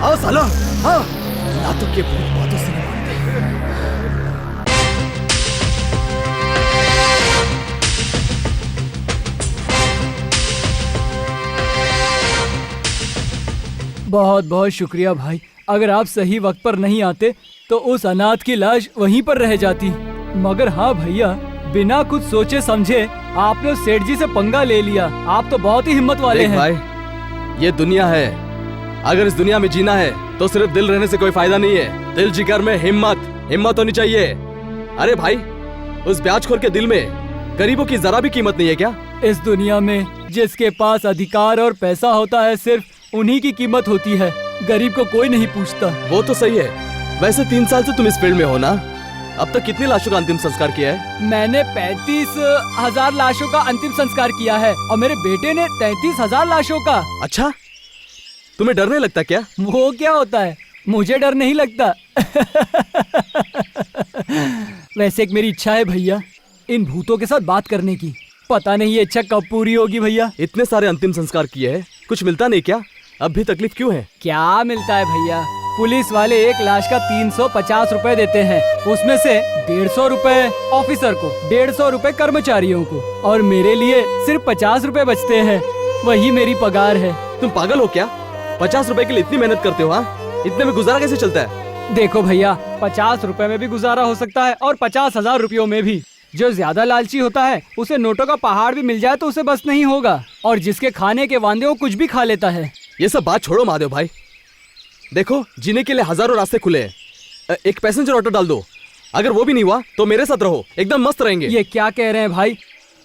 आओ सालो, आओ। लातों के भूत बातों से नहीं मानते। बहुत बहुत शुक्रिया भाई। अगर आप सही वक्त पर नहीं आते तो उस अनाथ की लाश वहीं पर रह जाती। मगर हाँ भैया, बिना कुछ सोचे समझे आपने उस सेठ जी से पंगा ले लिया। आप तो बहुत ही हिम्मत वाले हैं। भाई, ये दुनिया है। अगर इस दुनिया में जीना है तो सिर्फ दिल रहने से कोई फायदा नहीं है। दिल जिगर में हिम्मत होनी चाहिए। अरे भाई, उस ब्याजखोर के दिल में गरीबों की जरा भी कीमत नहीं है क्या? इस दुनिया में जिसके पास अधिकार और पैसा होता है, सिर्फ उन्हीं की कीमत होती है। गरीब को कोई नहीं पूछता। वो तो सही है। वैसे 3 साल से तुम इस फील्ड में हो ना? अब तक कितनी लाशों का अंतिम संस्कार किया है? मैंने 35,000 लाशों का अंतिम संस्कार किया है और मेरे बेटे ने 33,000 लाशों का। अच्छा, तुम्हें डर नहीं लगता क्या? वो क्या होता है? मुझे डर नहीं लगता। वैसे एक मेरी इच्छा है भैया, इन भूतों के साथ बात करने की। पता नहीं ये इच्छा कब पूरी होगी भैया। इतने सारे अंतिम संस्कार किए हैं, कुछ मिलता नहीं क्या? अब भी तकलीफ क्यों है? क्या मिलता है भैया? पुलिस वाले एक लाश का 350 रुपए देते हैं। उसमें से 150 रुपए ऑफिसर को, 150 रुपए कर्मचारियों को, और मेरे लिए सिर्फ 50 रुपए बचते हैं। वही मेरी पगार है। तुम पागल हो क्या? 50 रुपए के लिए इतनी मेहनत करते हो? हाँ, इतने में गुजारा कैसे चलता है? देखो भैया, 50 रुपए में भी गुजारा हो सकता है और 50,000 रुपयों में भी। जो ज्यादा लालची होता है उसे नोटों का पहाड़ भी मिल जाए तो उसे बस नहीं होगा, और जिसके खाने के वांदे वो कुछ भी खा लेता है। ये सब बात छोड़ो महादेव भाई। देखो, जीने के लिए हजारों रास्ते खुले हैं। एक पैसेंजर ऑटो डाल दो। अगर वो भी नहीं हुआ तो मेरे साथ रहो, एकदम मस्त रहेंगे। ये क्या कह रहे हैं भाई?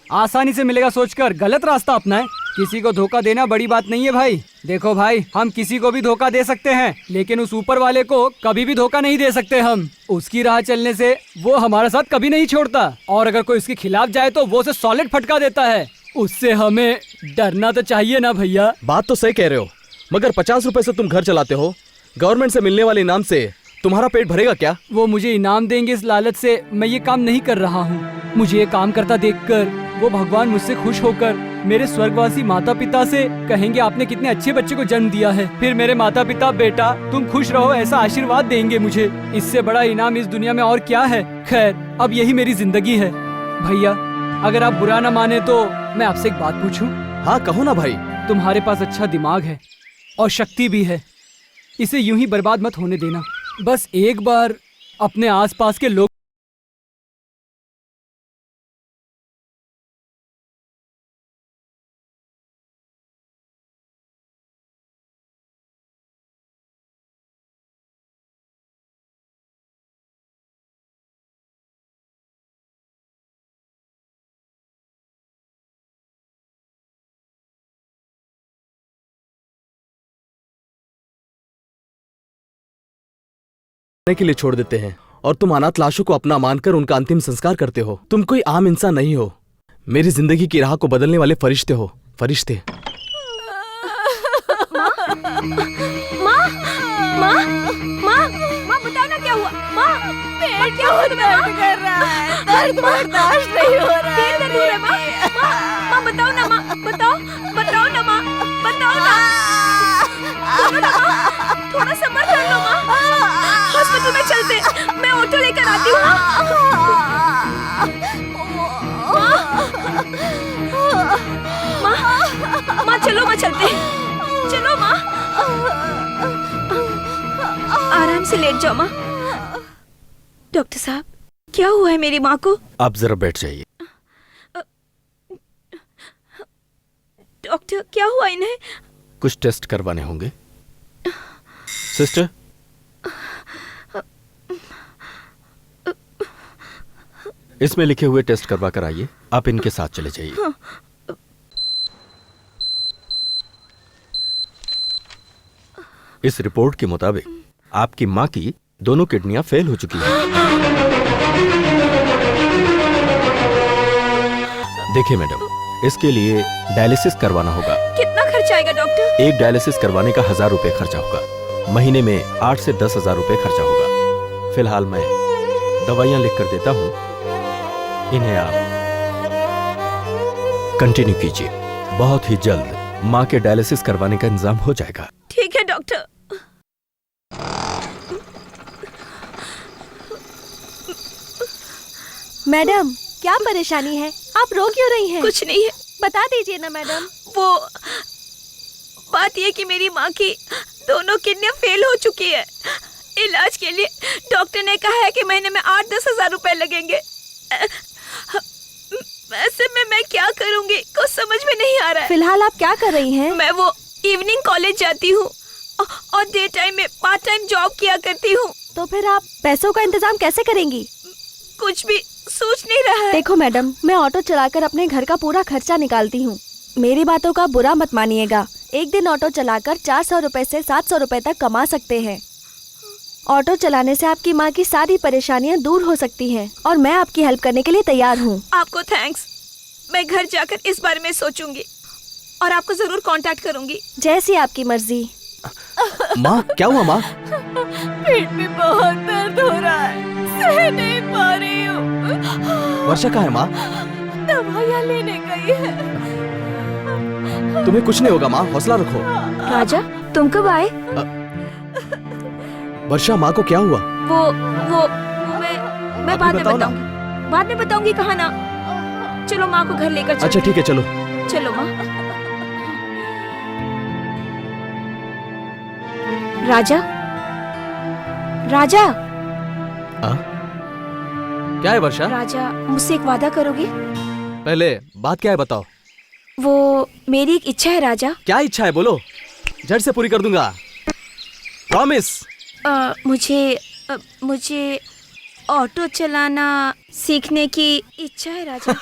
आसानी से मिलेगा सोचकर गलत रास्ता अपनाएं। किसी को धोखा देना बड़ी बात नहीं है भाई। देखो भाई, हम किसी को भी धोखा दे सकते हैं, लेकिन उस ऊपर वाले को कभी भी धोखा नहीं दे सकते हम। उसकी राह चलने से वो हमारे साथ कभी नहीं छोड़ता, और अगर कोई उसके खिलाफ जाए तो वो उसे सॉलिड फटका देता है। उससे हमें डरना तो चाहिए ना भैया। बात तो सही कह रहे हो, मगर 50 रुपए से तुम घर चलाते हो। गवर्नमेंट से मिलने वाले इनाम से तुम्हारा पेट भरेगा क्या? वो मुझे इनाम देंगे इस लालच से मैं ये काम नहीं कर रहा हूँ। मुझे ये काम करता देखकर वो भगवान मुझसे खुश होकर मेरे स्वर्गवासी माता पिता से कहेंगे आपने कितने अच्छे बच्चे को जन्म दिया है। फिर मेरे माता पिता बेटा तुम खुश रहो ऐसा आशीर्वाद देंगे मुझे। इससे बड़ा इनाम इस दुनिया में और क्या है। खैर, अब यही मेरी जिंदगी है। भैया, अगर आप बुरा न माने तो मैं आपसे एक बात पूछूं? हाँ, कहो ना भाई। तुम्हारे पास अच्छा दिमाग है और शक्ति भी है, इसे यूं ही बर्बाद मत होने देना। बस एक बार अपने आसपास के लोग के लिए छोड़ देते हैं और तुम अनाथ लाशों को अपना मानकर उनका अंतिम संस्कार करते हो। तुम कोई आम इंसान नहीं हो, मेरी जिंदगी की राह को बदलने वाले फरिश्ते हो, फरिश्ते। माँ माँ माँ माँ बताओ ना क्या हुआ। माँ पेट क्या हुआ तुम्हें? दर्द कर रहा है, दर्द बर्दाश्त नहीं हो रहा है। दर्द हो रहा है माँ। माँ बताओ ना माँ, बताओ बताओ ना माँ, बताओ ना। बोलो ना माँ, थोड़ा सब्र कर लो माँ। हॉस्पिटल में चलते, मैं ऑटो लेकर आती हूँ। माँ माँ चलो माँ चलते, चलो माँ। आराम से लेट जाओ माँ। डॉक्टर साहब क्या हुआ है मेरी माँ को? आप जरा बैठ जाइए। डॉक्टर क्या हुआ इन्हें? कुछ टेस्ट करवाने होंगे। सिस्टर, इसमें लिखे हुए टेस्ट करवा कर आइए। आप इनके साथ चले जाइए। हाँ। इस रिपोर्ट के मुताबिक आपकी माँ की दोनों किडनियां फेल हो चुकी हैं। देखिए मैडम, इसके लिए डायलिसिस करवाना होगा। कितना खर्च आएगा डॉक्टर? एक डायलिसिस करवाने का 1000 रुपए खर्चा होगा। महीने में 8 से 10,000 रुपए खर्चा होगा। फिलहाल मैं दवाइयां लिख कर देता हूँ, इन्हें आप कंटिन्यू कीजिए। बहुत ही जल्द माँ के डायलिसिस करवाने का इंतजाम हो जाएगा। ठीक है डॉक्टर। मैडम क्या परेशानी है? आप रो क्यों रही हैं? कुछ नहीं है। बता दीजिए ना मैडम। वो बात ये कि मेरी माँ की दोनों किडनियां फेल हो चुकी है। इलाज के लिए डॉक्टर ने कहा है कि महीने में 8-10 हजार रुपए लगेंगे। वैसे में मैं क्या करूंगी कुछ समझ में नहीं आ रहा है। फिलहाल आप क्या कर रही हैं? मैं वो इवनिंग कॉलेज जाती हूँ और डे टाइम में पार्ट टाइम जॉब किया करती हूँ। तो फिर आप पैसों का इंतजाम कैसे करेंगी? कुछ भी सोच नहीं रहा है। देखो मैडम, मैं ऑटो चलाकर अपने घर का पूरा खर्चा निकालती हूँ। मेरी बातों का बुरा मत मानिएगा। एक दिन ऑटो चलाकर 400 रुपए से 700 रुपए तक कमा सकते हैं। ऑटो चलाने से आपकी माँ की सारी परेशानियाँ दूर हो सकती हैं और मैं आपकी हेल्प करने के लिए तैयार हूँ। आपको थैंक्स। मैं घर जाकर इस बारे में सोचूंगी और आपको जरूर कांटेक्ट करूंगी। जैसी आपकी मर्जी। माँ क्या हुआ माँ? पेट में बहुत दर्द हो रहा है, सह नहीं पा रही हूँ। वर्षा कहाँ है माँ? दवाइयाँ लेने गई है। तुम्हें कुछ नहीं होगा माँ, हौसला रखो। राजा तुम कब आए? वर्षा माँ को क्या हुआ? वो मैं बाद में बताऊंगी। बाद में बताऊंगी कहा ना। चलो माँ को घर लेकर चलो। अच्छा ठीक है, चलो चलो माँ। राजा राजा। क्या है वर्षा? राजा मुझसे एक वादा करोगे? पहले बात क्या है बताओ। वो मेरी एक इच्छा है राजा। क्या इच्छा है बोलो, झट से पूरी कर दूंगा। प्रॉमिस। मुझे ऑटो चलाना सीखने की इच्छा है राजा।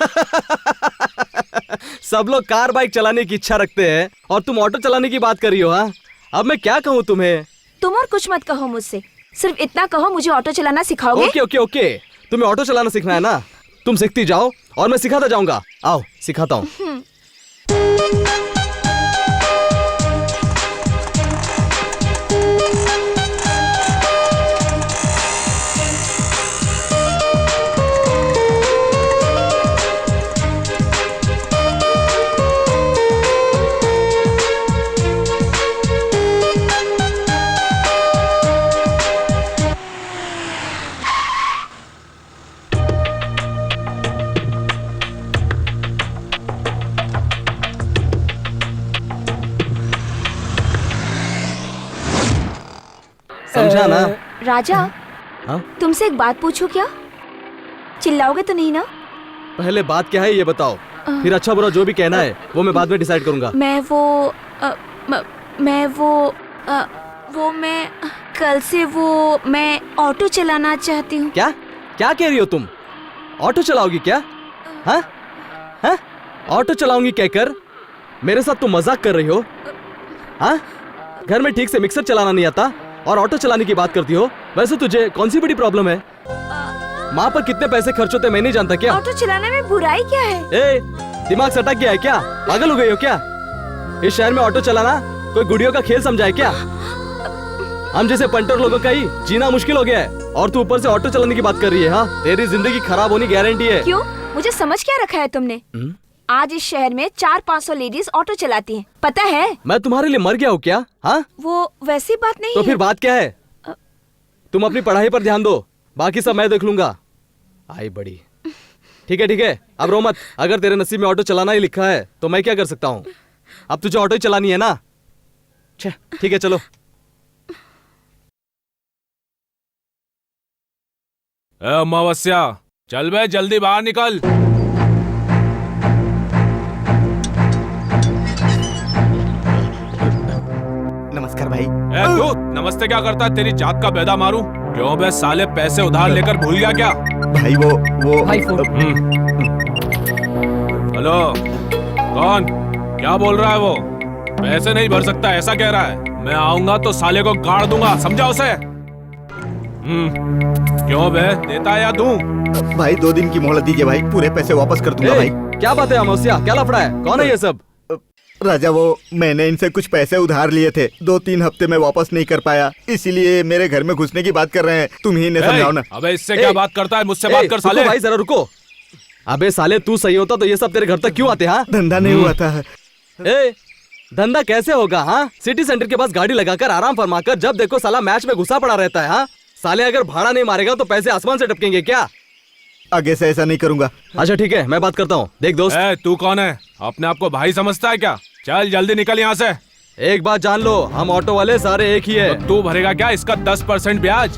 सब लोग कार बाइक चलाने की इच्छा रखते हैं और तुम ऑटो चलाने की बात कर रही हो। हाँ, अब मैं क्या कहूँ तुम्हें? तुम और कुछ मत कहो मुझसे, सिर्फ इतना कहो मुझे ऑटो चलाना सिखाओगे? ओके ओके ओके, तुम्हें ऑटो चलाना सीखना है ना? तुम सीखती जाओ और मैं सिखाता जाऊंगा। आओ सिखाता हूँ। समझा ना? राजा हाँ? तुमसे एक बात पूछूं क्या? चिल्लाओगे तो नहीं ना? पहले बात क्या है ये बताओ, फिर अच्छा बुरा जो भी कहना है वो मैं बाद में डिसाइड करूंगा। मैं कल से मैं ऑटो चलाना चाहती हूँ। क्या क्या कह रही हो तुम? ऑटो चलाओगी क्या? हाँ हाँ, ऑटो चलाऊंगी कहकर मेरे साथ तुम मजाक कर रही हो? हाँ, घर में ठीक से मिक्सर चलाना नहीं आता और ऑटो चलाने की बात करती हो? वैसे तुझे कौन सी बड़ी प्रॉब्लम है? माँ पर कितने पैसे खर्च होते मैं नहीं जानता क्या? ऑटो चलाने में बुराई क्या है? ए, दिमाग सटक गया है क्या? पागल हो गई हो क्या? इस शहर में ऑटो चलाना कोई गुड़ियों का खेल समझा है क्या? हम जैसे पंटर लोगों का ही जीना मुश्किल हो गया है और तू ऊपर से ऑटो चलाने की बात कर रही है। हाँ, तेरी जिंदगी खराब होनी गारंटी है। क्यों? मुझे समझ क्या रखा है तुमने? आज इस शहर में 400-500 लेडीज ऑटो चलाती हैं, पता है? मैं तुम्हारे लिए मर गया हूँ क्या? हाँ, वो वैसी बात नहीं तो है। फिर बात क्या है? तुम अपनी पढ़ाई पर ध्यान दो, बाकी सब मैं देख लूंगा। आई बड़ी। ठीक है, अब रो मत। अगर तेरे नसीब में ऑटो चलाना ही लिखा है तो मैं क्या कर सकता हूँ? अब तुझे ऑटो ही चलानी है ना? ठीक है, चलो। अमावस्या, चल बे, जल्दी बाहर निकल। नमस्कार भाई। तू नमस्ते क्या करता है? तेरी जात का बेदा मारूं? क्यों बे साले, पैसे उधार लेकर भूल गया क्या? भाई वो भाई फोन। हेलो, कौन? क्या बोल रहा है वो? पैसे नहीं भर सकता ऐसा कह रहा है। मैं आऊंगा तो साले को गाड़ दूंगा, समझा उसे? क्यों बे, देता है या दूं? भाई 2 दिन की मोहलत दीजिए भाई, पूरे पैसे वापस कर दूंगा भाई। क्या बात है अमावस्या, क्या लफड़ा है? कौन है ये सब? राजा, वो मैंने इनसे कुछ पैसे उधार लिए थे, 2-3 हफ्ते में वापस नहीं कर पाया, इसीलिए मेरे घर में घुसने की बात कर रहे हैं। तुम ही इन्हें समझाओ ना। अबे इससे क्या बात करता है? मुझसे बात कर साले। भाई जरा रुको। अबे साले, तू सही होता तो ये सब तेरे घर तक क्यों आते? हाँ, धंधा नहीं हुआ था। धंधा कैसे होगा? हाँ, सिटी सेंटर के पास गाड़ी लगाकर आराम फरमाकर जब देखो साला मैच में घुसा पड़ा रहता है। हाँ, साले अगर भाड़ा नहीं मारेगा तो पैसे आसमान से टपकेंगे क्या? आगे से ऐसा नहीं करूंगा। अच्छा ठीक है, मैं बात करता हूँ। देख दोस्त, तू कौन है? अपने आप को भाई समझता है क्या? चल जल्दी निकल यहाँ से। एक बात जान लो, हम ऑटो वाले सारे एक ही है। तो तू भरेगा क्या इसका 10% ब्याज?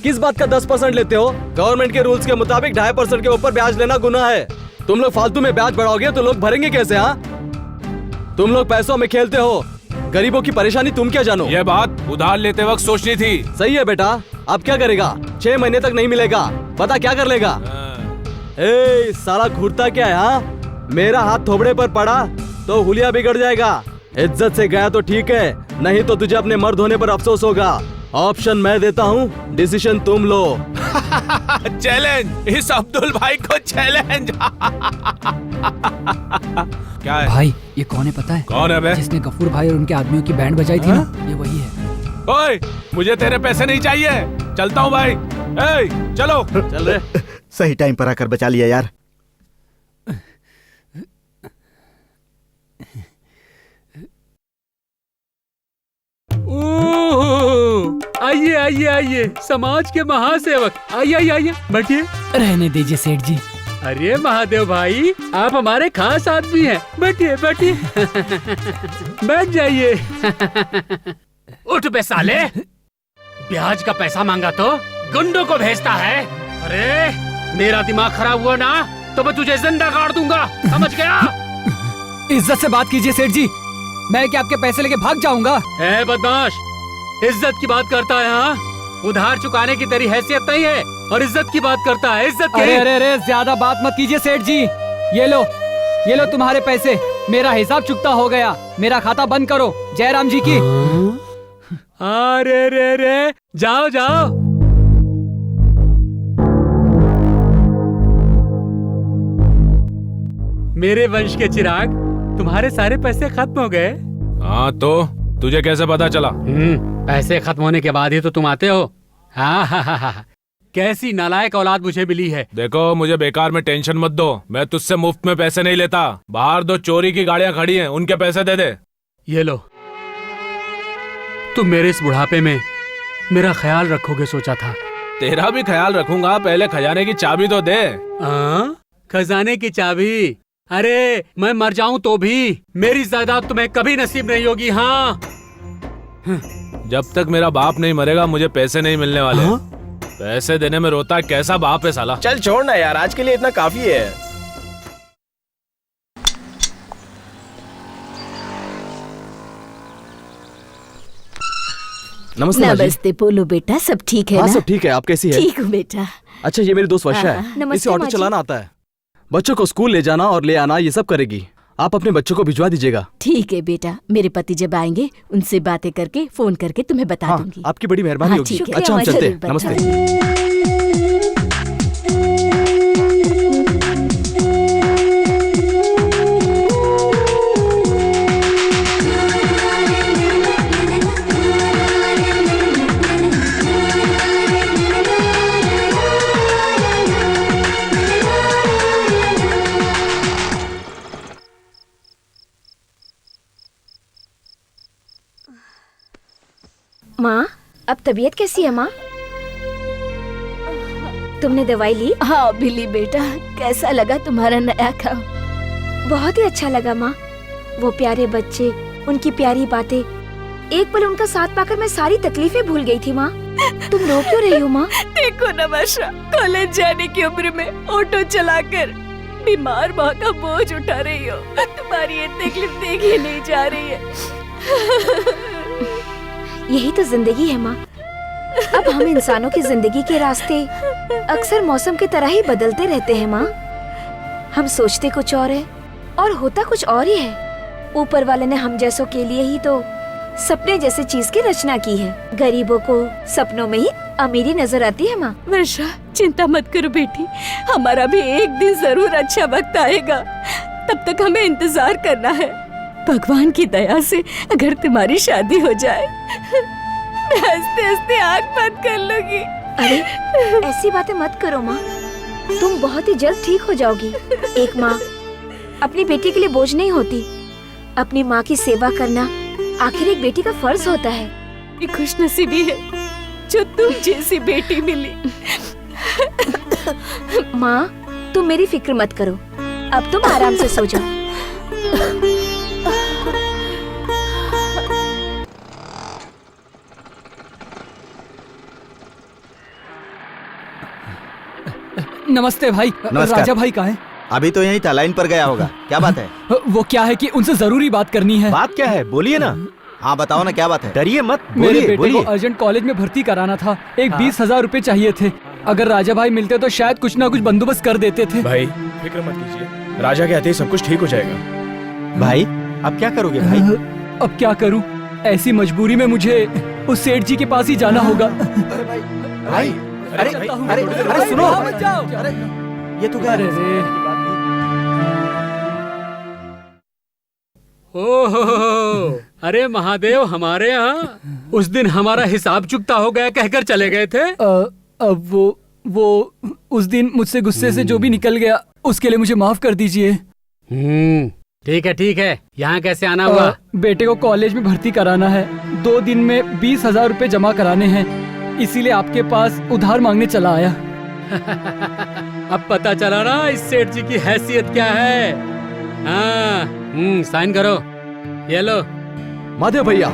किस बात का 10% लेते हो? गवर्नमेंट के रूल्स के मुताबिक 2.5% के ऊपर ब्याज लेना गुनाह है। तुम लोग फालतू में ब्याज बढ़ाओगे तो लोग भरेंगे कैसे? हाँ, तुम लोग पैसों में खेलते हो, गरीबों की परेशानी तुम क्या जानो? ये बात उधार लेते वक्त सोचनी थी। सही है बेटा, अब क्या करेगा? 6 महीने तक नहीं मिलेगा, बता क्या कर लेगा? साला घूरता क्या है? हाँ, मेरा हाथ थोबड़े पर पड़ा तो हुलिया बिगड़ जाएगा। इज्जत से गया तो ठीक है, नहीं तो तुझे अपने मर्द होने पर अफसोस होगा। ऑप्शन मैं देता हूँ, डिसीजन तुम लो। चैलेंज, इस अब्दुल भाई को चैलेंज। क्या है भाई? ये कौन है पता है? कौन है बे? जिसने गफूर भाई और उनके आदमियों की बैंड बजाई थी ना, ये वही है। ओए, मुझे तेरे पैसे नहीं चाहिए, चलता हूँ भाई। चलो। चल रहे। सही टाइम पर आकर बचा लिया यार। आइए आइए आइए, समाज के महासेवक, आइए बैठिए। रहने दीजिए सेठ जी। अरे महादेव भाई, आप हमारे खास आदमी हैं, बैठिए बैठ जाइए। उठ बे साले, ब्याज का पैसा मांगा तो गुंडों को भेजता है। अरे मेरा दिमाग खराब हुआ ना तो मैं तुझे जिंदा गाड़ दूंगा, समझ गया? इज्जत से बात कीजिए सेठ जी, मैं क्या आपके पैसे लेके भाग जाऊंगा? ए बदमाश, इज्जत की बात करता है? हाँ, उधार चुकाने की तेरी हैसियत नहीं है और इज्जत की बात करता है। इज्जत की। अरे ज्यादा बात मत कीजिए सेठ जी। ये लो तुम्हारे पैसे, मेरा हिसाब चुकता हो गया, मेरा खाता बंद करो जयराम जी की। अरे रे, जाओ। मेरे वंश के चिराग, तुम्हारे सारे पैसे खत्म हो गए। हाँ, तो तुझे कैसे पता चला? पैसे खत्म होने के बाद ही तो तुम आते हो। हाँ, कैसी नालायक औलाद मुझे मिली है। देखो, मुझे बेकार में टेंशन मत दो, मैं तुझसे मुफ्त में पैसे नहीं लेता। बाहर 2 चोरी की गाड़ियाँ खड़ी हैं, उनके पैसे दे दे। ये लो, तुम मेरे इस बुढ़ापे में मेरा ख्याल रखोगे सोचा था। तेरा भी ख्याल रखूंगा, पहले खजाने की चाबी तो दे। खजाने की चाबी? अरे मैं मर जाऊं तो भी मेरी जायदाद तुम्हें कभी नसीब नहीं होगी। हाँ, जब तक मेरा बाप नहीं मरेगा मुझे पैसे नहीं मिलने वाले। पैसे देने में रोता कैसा बाप है साला। चल छोड़ ना यार, आज के लिए इतना काफी है। नमस्ते बोलो बेटा, सब ठीक है? हाँ, ना? सब ठीक है। आप कैसी है? ठीक हूँ बेटा। अच्छा, ये मेरी दोस्त वर्षा है, इसे ऑटो चलाना आता है। बच्चों को स्कूल ले जाना और ले आना ये सब करेगी। आप अपने बच्चों को भिजवा दीजिएगा। ठीक है बेटा, मेरे पति जब आएंगे उनसे बातें करके फोन करके तुम्हें बता हाँ, दूंगी। आपकी बड़ी मेहरबानी हाँ, होगी। ठीक है। अच्छा हम चलते हैं। जरूर नमस्ते। माँ, अब तबीयत कैसी है माँ? तुमने दवाई ली? हाँ अभी ली बेटा। कैसा लगा तुम्हारा नया काम? बहुत ही अच्छा लगा माँ। वो प्यारे बच्चे, उनकी प्यारी बातें, एक पल उनका साथ पाकर मैं सारी तकलीफें भूल गई थी माँ। तुम रो क्यों रही हो माँ? देखो ना वर्षा, कॉलेज जाने की उम्र में ऑटो चलाकर बीमार माँ का बोझ उठा रही हो। तुम्हारी ये तकलीफ देखी नहीं जा रही है। यही तो जिंदगी है माँ। अब हम इंसानों की जिंदगी के रास्ते अक्सर मौसम की तरह ही बदलते रहते हैं माँ। हम सोचते कुछ और है और होता कुछ और ही है। ऊपर वाले ने हम जैसों के लिए ही तो सपने जैसे चीज की रचना की है। गरीबों को सपनों में ही अमीरी नजर आती है माँ। वर्षा चिंता मत करो बेटी, हमारा भी एक दिन जरूर अच्छा वक्त आएगा। तब तक हमें इंतजार करना है। भगवान की दया से अगर तुम्हारी शादी हो जाए, मैं हंसते हंसते आँख बंद कर लूंगी। अरे ऐसी बातें मत करो माँ, तुम बहुत ही जल्द ठीक हो जाओगी। एक माँ अपनी बेटी के लिए बोझ नहीं होती। अपनी माँ की सेवा करना आखिर एक बेटी का फर्ज होता है। ये खुशनसीबी है जो तुम जैसी बेटी मिली। माँ तुम मेरी फिक्र मत करो, अब तुम आराम से सो जाओ। नमस्ते भाई। नमस्कार। राजा भाई कहाँ है? अभी तो यहीं था, लाइन पर गया होगा। क्या बात है? वो क्या है कि उनसे जरूरी बात करनी है। बात क्या है, बोलिए ना। हाँ बताओ ना, क्या बात है? डरिए मत, मेरे बोलिए बेटे को बोलिए। अर्जेंट कॉलेज में भर्ती कराना था। एक 20,000 रुपए चाहिए थे। अगर राजा भाई मिलते तो शायद कुछ ना कुछ बंदोबस्त कर देते थे। भाई फिक्र मत कीजिए, राजा के आते ही सब कुछ ठीक हो जाएगा। भाई अब क्या करोगे भाई? अब क्या करूं? ऐसी मजबूरी में मुझे उस सेठ जी के पास ही जाना होगा। भाई अरे अरे सुनो, ये तो अरे रे। ओहो, अरे महादेव, हमारे यहाँ उस दिन हमारा हिसाब चुकता हो गया कहकर चले गए थे। अब वो उस दिन मुझसे गुस्से से जो भी निकल गया उसके लिए मुझे माफ कर दीजिए। ठीक है। यहाँ कैसे आना हुआ? बेटे को कॉलेज में भर्ती कराना है। 2 दिन में 20,000 रुपए जमा कराने हैं, इसीलिए आपके पास उधार मांगने चला आया। अब पता चला ना इस सेठ जी की हैसियत क्या है। हाँ, साइन करो। ये लो। माधव भैया,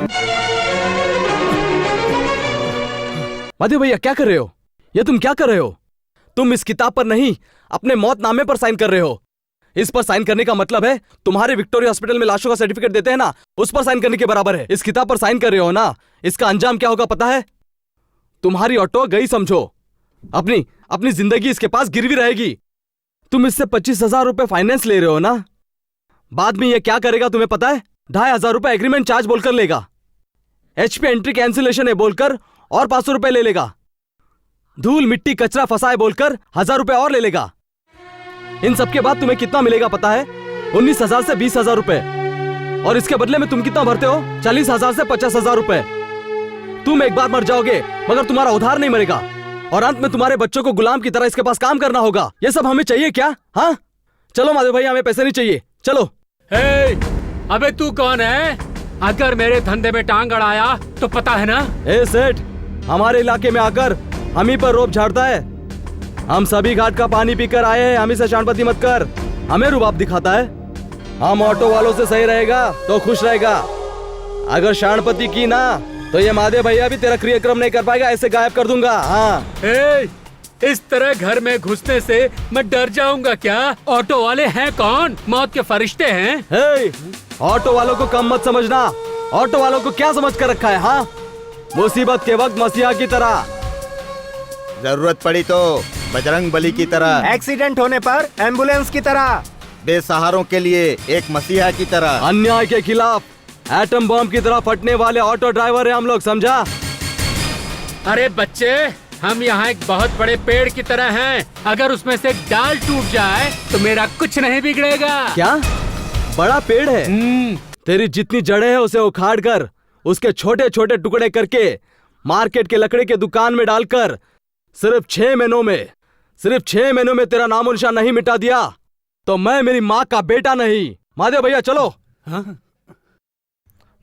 माधव भैया क्या कर रहे हो? ये तुम क्या कर रहे हो? तुम इस किताब पर नहीं, अपने मौतनामे पर साइन कर रहे हो। इस पर साइन करने का मतलब है तुम्हारे विक्टोरिया हॉस्पिटल में लाशों का सर्टिफिकेट देते हैं ना, उस पर साइन करने के बराबर है। इस किताब पर साइन कर रहे हो ना, इसका अंजाम क्या होगा पता है? तुम्हारी ऑटो गई समझो। अपनी जिंदगी इसके पास गिरवी रहेगी। तुम इससे 25,000 रुपए फाइनेंस ले रहे हो ना, बाद में ये क्या करेगा तुम्हें पता है? 2,500 रुपए एग्रीमेंट चार्ज बोलकर लेगा। HP एंट्री कैंसिलेशन है बोलकर और 500 रुपए ले लेगा। धूल मिट्टी कचरा फंसाए बोलकर 1,000 रुपए और ले लेगा। इन सब के बाद तुम्हें कितना मिलेगा पता है? 19,000 से 20,000 रुपए। और इसके बदले में तुम कितना भरते हो? 40,000 से 50,000 रुपए। तुम एक बार मर जाओगे मगर तुम्हारा उधार नहीं मरेगा, और अंत में तुम्हारे बच्चों को गुलाम की तरह इसके पास काम करना होगा। ये सब हमें चाहिए क्या? हाँ चलो माधव भैया, हमें पैसे नहीं चाहिए, चलो। अबे तू कौन है? अगर मेरे धंधे में टांग अड़ाया तो पता है ना। ए सेठ, हमारे इलाके में आकर हम ही पर रोब झाड़ता है। हम सभी घाट का पानी पीकर आए हैं, हम ही से शानपति मत कर। हमें रुबाब दिखाता है। हम ऑटो वालों से सही रहेगा तो खुश रहेगा, अगर शानपति की ना तो ये माधव भैया भी तेरा क्रियाक्रम नहीं कर पाएगा, ऐसे गायब कर दूंगा। हाँ इस तरह घर में घुसने से मैं डर जाऊंगा क्या? ऑटो वाले हैं कौन? मौत के फरिश्ते हैं। ऑटो वालों को कम मत समझना। ऑटो वालों को क्या समझ कर रखा है? हाँ, मुसीबत के वक्त मसीहा की तरह, जरूरत पड़ी तो बजरंग बली की तरह, एक्सीडेंट होने पर एम्बुलेंस की तरह, बेसहारों के लिए एक मसीहा की तरह। अन्याय के खिलाफ एटम बम की तरह फटने वाले ऑटो ड्राइवर हैं हम लोग, समझा? अरे बच्चे, हम यहाँ एक बहुत बड़े पेड़ की तरह हैं। अगर उसमें से एक डाल टूट जाए तो मेरा कुछ नहीं बिगड़ेगा। क्या बड़ा पेड़ है? तेरी जितनी जड़ें हैं उसे उखाड़ कर उसके छोटे छोटे टुकड़े करके मार्केट के लकड़ी के दुकान में डालकर सिर्फ 6 महीनों में तेरा नामो निशान नहीं मिटा दिया तो मैं मेरी माँ का बेटा नहीं। महादेव भैया चलो।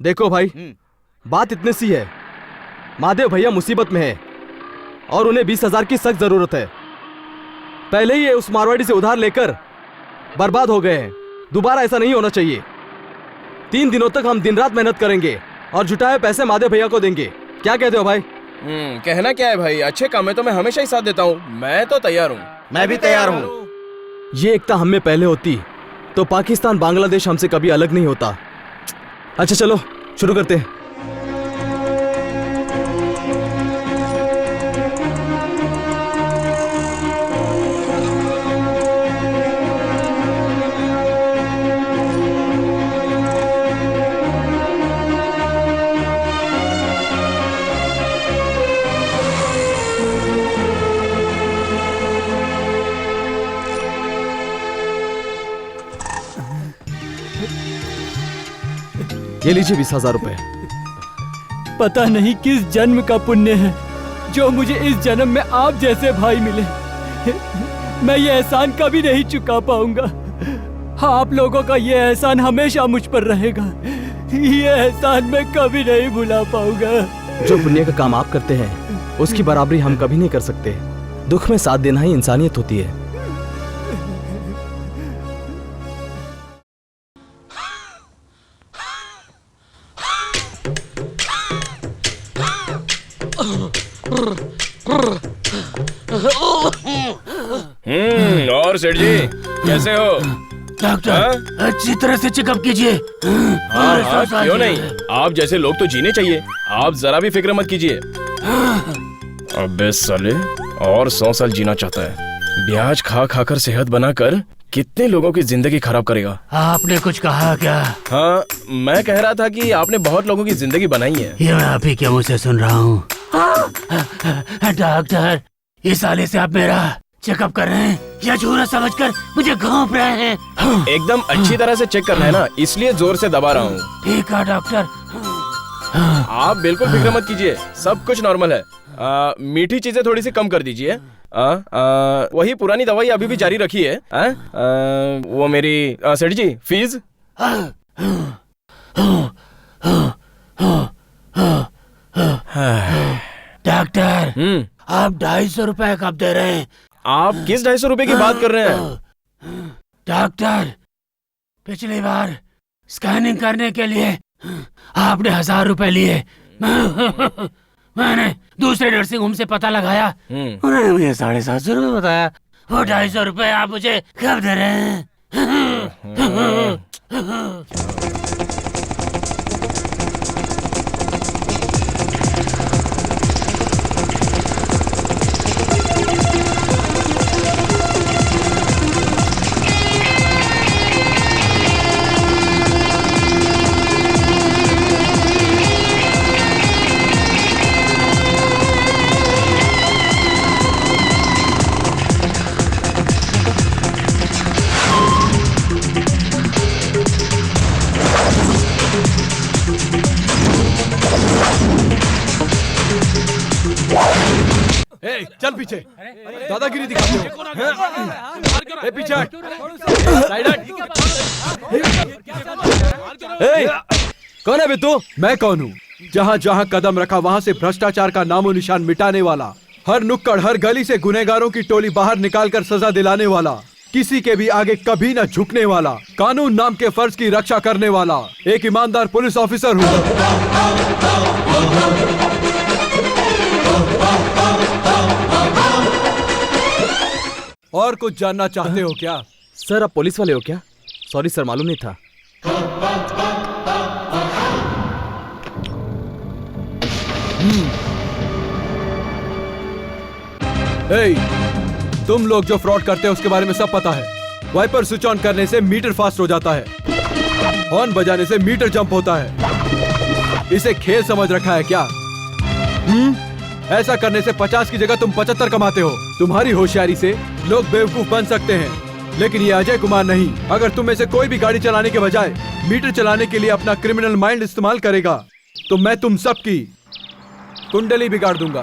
देखो भाई, बात इतनी सी है, महादेव भैया मुसीबत में है और उन्हें 20,000 की सख्त जरूरत है। पहले ही ये उस मारवाड़ी से उधार लेकर बर्बाद हो गए हैं, दोबारा ऐसा नहीं होना चाहिए। 3 दिनों तक हम दिन रात मेहनत करेंगे और जुटाए पैसे महादेव भैया को देंगे। क्या कहते हो भाई? कहना क्या है भाई, अच्छे काम में तो मैं हमेशा ही साथ देता हूँ। मैं तो तैयार हूँ। मैं भी तैयार हूँ। ये एकता हम में पहले होती तो पाकिस्तान बांग्लादेश हमसे कभी अलग नहीं होता। अच्छा चलो शुरू करते हैं। ये लीजिए 20,000 रुपए। पता नहीं किस जन्म का पुण्य है जो मुझे इस जन्म में आप जैसे भाई मिले। मैं ये एहसान कभी नहीं चुका पाऊंगा। आप लोगों का ये एहसान हमेशा मुझ पर रहेगा। ये एहसान मैं कभी नहीं भुला पाऊंगा। जो पुण्य का काम आप करते हैं उसकी बराबरी हम कभी नहीं कर सकते। दुख में साथ देना ही इंसानियत होती है। और सेठ जी कैसे हो? डॉक्टर अच्छी तरह से चेकअप कीजिए। हाँ, क्यों नहीं, आप जैसे लोग तो जीने चाहिए। आप जरा भी फिक्र मत कीजिए। अबे साले, और 100 साल जीना चाहता है। ब्याज खा खाकर सेहत बनाकर कितने लोगों की जिंदगी खराब करेगा। आपने कुछ कहा क्या? हाँ, मैं कह रहा था कि आपने बहुत लोगों की जिंदगी बनाई है। ये मैं आप ही के मुंह से सुन रहा हूँ। डॉक्टर, इस साले से आप मेरा चेकअप कर रहे हैं या झूठा समझकर मुझे घोंप रहे हैं? एकदम अच्छी तरह से चेक करना है ना, इसलिए जोर से दबा रहा हूँ। ठीक है डॉक्टर। आप बिल्कुल फिक्र मत कीजिए, सब कुछ नॉर्मल है। मीठी चीजें थोड़ी सी कम कर दीजिए। वही पुरानी दवाई अभी भी जारी रखी है। वो मेरी सेठ जी फीस। डॉक्टर, आप 250 रुपए कब दे रहे हैं? आप किस 250 रुपए की बात कर रहे हैं? डॉक्टर, पिछली बार स्कैनिंग करने के लिए आपने 1000 रुपए लिए। मैंने दूसरे नर्सिंग होम से पता लगाया, उन्होंने मुझे 750 रुपए बताया। वो 250 रुपए आप मुझे कब दे रहे हैं? चल पीछे, दादागिरी दिखाते हो। पीछे कौन है बे तू? मैं कौन हूँ? जहाँ जहाँ कदम रखा वहाँ से भ्रष्टाचार का नामो निशान मिटाने वाला, हर नुक्कड़ हर गली से गुनहगारों की टोली बाहर निकालकर सजा दिलाने वाला, किसी के भी आगे कभी न झुकने वाला, कानून नाम के फर्ज की रक्षा करने वाला एक ईमानदार पुलिस ऑफिसर हूँ। और कुछ जानना चाहते हो क्या? सर आप पुलिस वाले हो क्या? सॉरी सर, मालूम नहीं था। तुम लोग जो फ्रॉड करते हो उसके बारे में सब पता है। वाइपर स्विच ऑन करने से मीटर फास्ट हो जाता है, हॉर्न बजाने से मीटर जंप होता है। इसे खेल समझ रखा है क्या? ऐसा करने से 50 की जगह तुम 75 कमाते हो। तुम्हारी होशियारी से लोग बेवकूफ बन सकते हैं, लेकिन ये अजय कुमार नहीं। अगर तुम में से कोई भी गाड़ी चलाने के बजाय मीटर चलाने के लिए अपना क्रिमिनल माइंड इस्तेमाल करेगा तो मैं तुम सबकी कुंडली बिगाड़ दूंगा।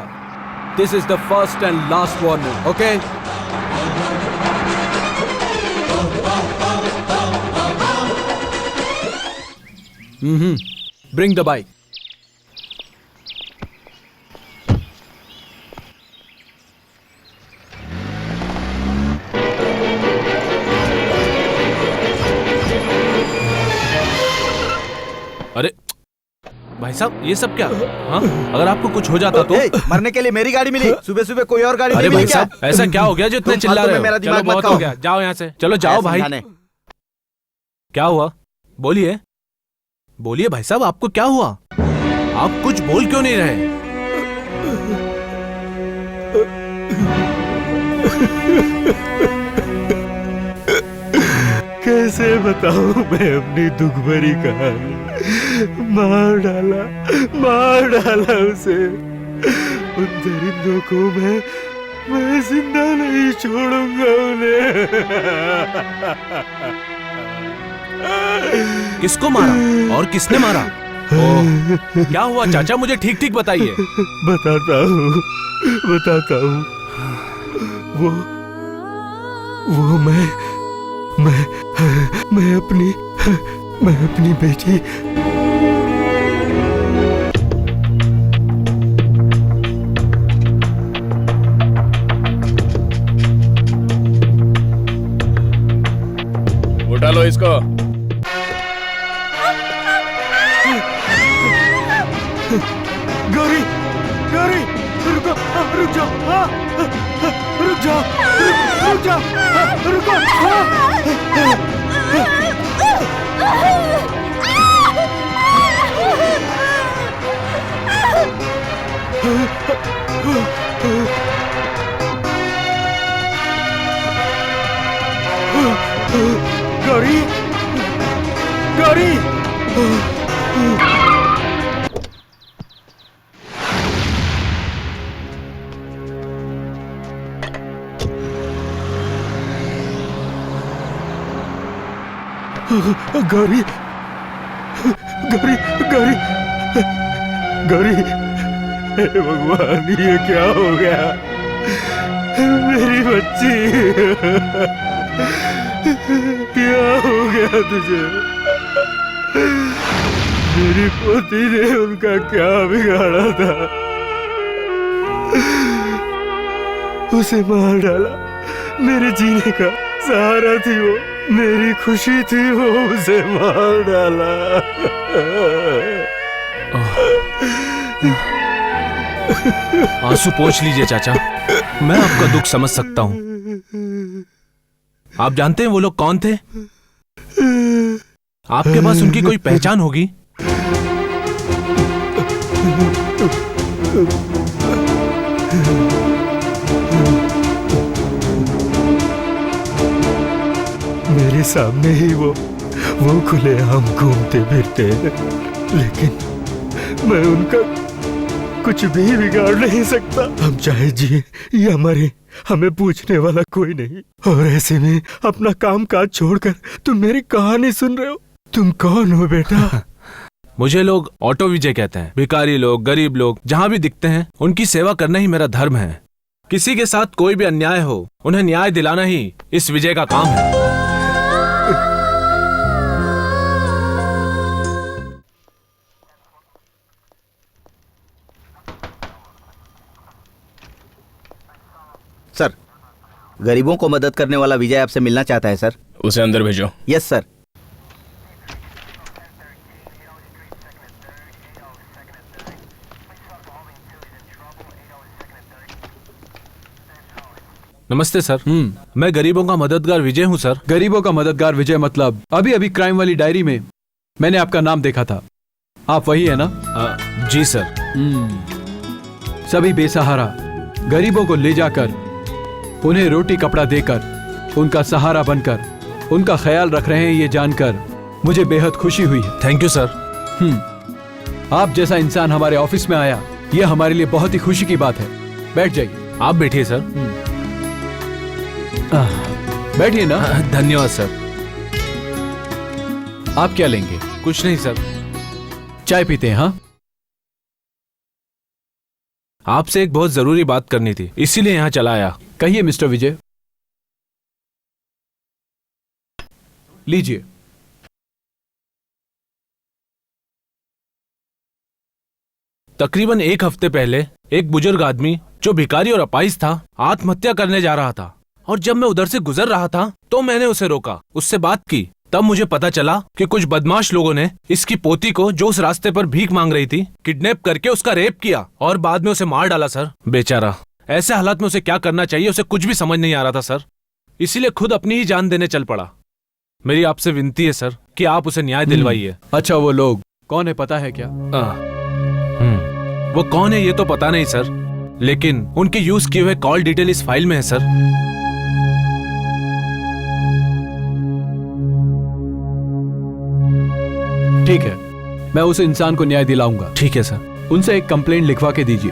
This is the first and last warning, okay? Bring the bike. अरे भाई साहब, ये सब क्या? हाँ? अगर आपको कुछ हो जाता तो? मरने के लिए मेरी गाड़ी मिली, सुबह सुबह कोई और गाड़ी अरे नहीं भाई मिली क्या? साहब, ऐसा क्या हो गया जो इतने चिल्ला रहे हो? मेरा चलो दिमाग मत बहुत हो गया, जाओ यहाँ से। चलो जाओ भाई। क्या हुआ? बोलिए बोलिए भाई साहब, आपको क्या हुआ? आप कुछ बोल क्यों नहीं रहे? कैसे बताऊं मैं अपनी दुख भरी कहानी। मार डाला उसे। उन दरिंदों को मैं जिंदा नहीं छोड़ूंगा उन्हें। किसको मारा और किसने मारा? ओह, क्या हुआ चाचा, मुझे ठीक ठीक बताइए। बताता हूँ। वो मैं अपनी बेटी उठा लो इसको। गौरी रुक गौरी गौरी, हे भगवान, ये क्या हो गया? मेरी बच्ची, क्या हो गया तुझे? मेरी पोती ने उनका क्या बिगाड़ा था? उसे मार डाला। मेरे जीने का सहारा थी वो, मेरी खुशी थी वो, उसे मार डाला। आंसू पोंछ लीजिए चाचा, मैं आपका दुख समझ सकता हूँ। आप जानते हैं वो लोग कौन थे? आपके पास उनकी कोई पहचान होगी? मेरे सामने ही वो खुलेआम घूमते फिरते हैं, लेकिन मैं उनका कुछ भी बिगाड़ नहीं सकता। हम चाहे जिए या मरे, हमें पूछने वाला कोई नहीं। और ऐसे में अपना काम काज छोड़कर तुम मेरी कहानी सुन रहे हो। तुम कौन हो बेटा? मुझे लोग ऑटो विजय कहते हैं। भिखारी लोग, गरीब लोग जहाँ भी दिखते हैं उनकी सेवा करना ही मेरा धर्म है। किसी के साथ कोई भी अन्याय हो, उन्हें न्याय दिलाना ही इस विजय का काम है। सर, गरीबों को मदद करने वाला विजय आपसे मिलना चाहता है सर। उसे अंदर भेजो। Yes sir. नमस्ते सर। मैं गरीबों का मददगार विजय हूँ सर। गरीबों का मददगार विजय मतलब अभी अभी क्राइम वाली डायरी में मैंने आपका नाम देखा था। आप वही है ना? जी सर। सभी बेसहारा गरीबों को ले जाकर उन्हें रोटी कपड़ा देकर उनका सहारा बनकर उनका ख्याल रख रहे हैं ये जानकर मुझे बेहद खुशी हुई है। Thank you sir. आप जैसा इंसान हमारे ऑफिस में आया ये हमारे लिए बहुत ही खुशी की बात है। बैठ जाइए। आप बैठिए सर। बैठिए ना। धन्यवाद सर। आप क्या लेंगे? कुछ नहीं सर। चाय पीते हैं? हाँ, आपसे एक बहुत जरूरी बात करनी थी, इसीलिए यहाँ चला आया। कहिए मिस्टर विजय। लीजिए। तकरीबन एक हफ्ते पहले एक बुजुर्ग आदमी जो भिखारी और अपाहिज था आत्महत्या करने जा रहा था, और जब मैं उधर से गुजर रहा था तो मैंने उसे रोका, उससे बात की। तब मुझे पता चला कि कुछ बदमाश लोगों ने इसकी पोती को, जो उस रास्ते पर भीख मांग रही थी, किडनैप करके उसका रेप किया और बाद में उसे मार डाला सर। बेचारा, ऐसे हालात में उसे क्या करना चाहिए उसे कुछ भी समझ नहीं आ रहा था सर, इसीलिए खुद अपनी ही जान देने चल पड़ा। मेरी आपसे विनती है सर कि आप उसे न्याय दिलवाइए। अच्छा, वो लोग कौन है पता है क्या? वो कौन है ये तो पता नहीं सर, लेकिन उनके यूज किए हुए कॉल डिटेल इस फाइल में है सर। ठीक है, मैं उस इंसान को न्याय दिलाऊंगा। ठीक है सर। उनसे एक कंप्लेंट लिखवा के दीजिए।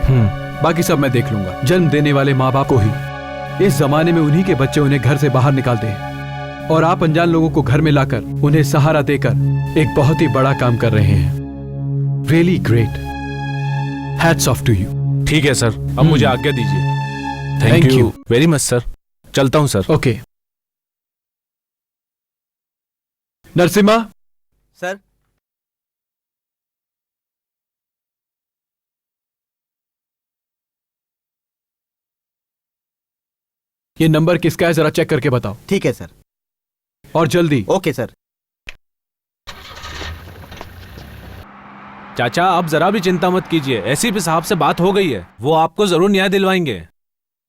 बाकी सब मैं देख लूंगा। जन्म देने वाले माँ बाप को ही इस जमाने में उन्हीं के बच्चे उन्हें घर से बाहर निकालते हैं, और आप अनजान लोगों को घर में लाकर उन्हें सहारा देकर एक बहुत ही बड़ा काम कर रहे हैं। Really great. Hats off to you. ठीक है सर, अब मुझे आज्ञा दीजिए। Thank you very much sir. चलता हूँ सर। ओके। नरसिम्हा सर। ये नंबर किसका है जरा चेक करके बताओ। ठीक है सर। और जल्दी। Okay sir. चाचा, आप जरा भी चिंता मत कीजिए, एसीपी साहब से बात हो गई है, वो आपको जरूर न्याय दिलवाएंगे।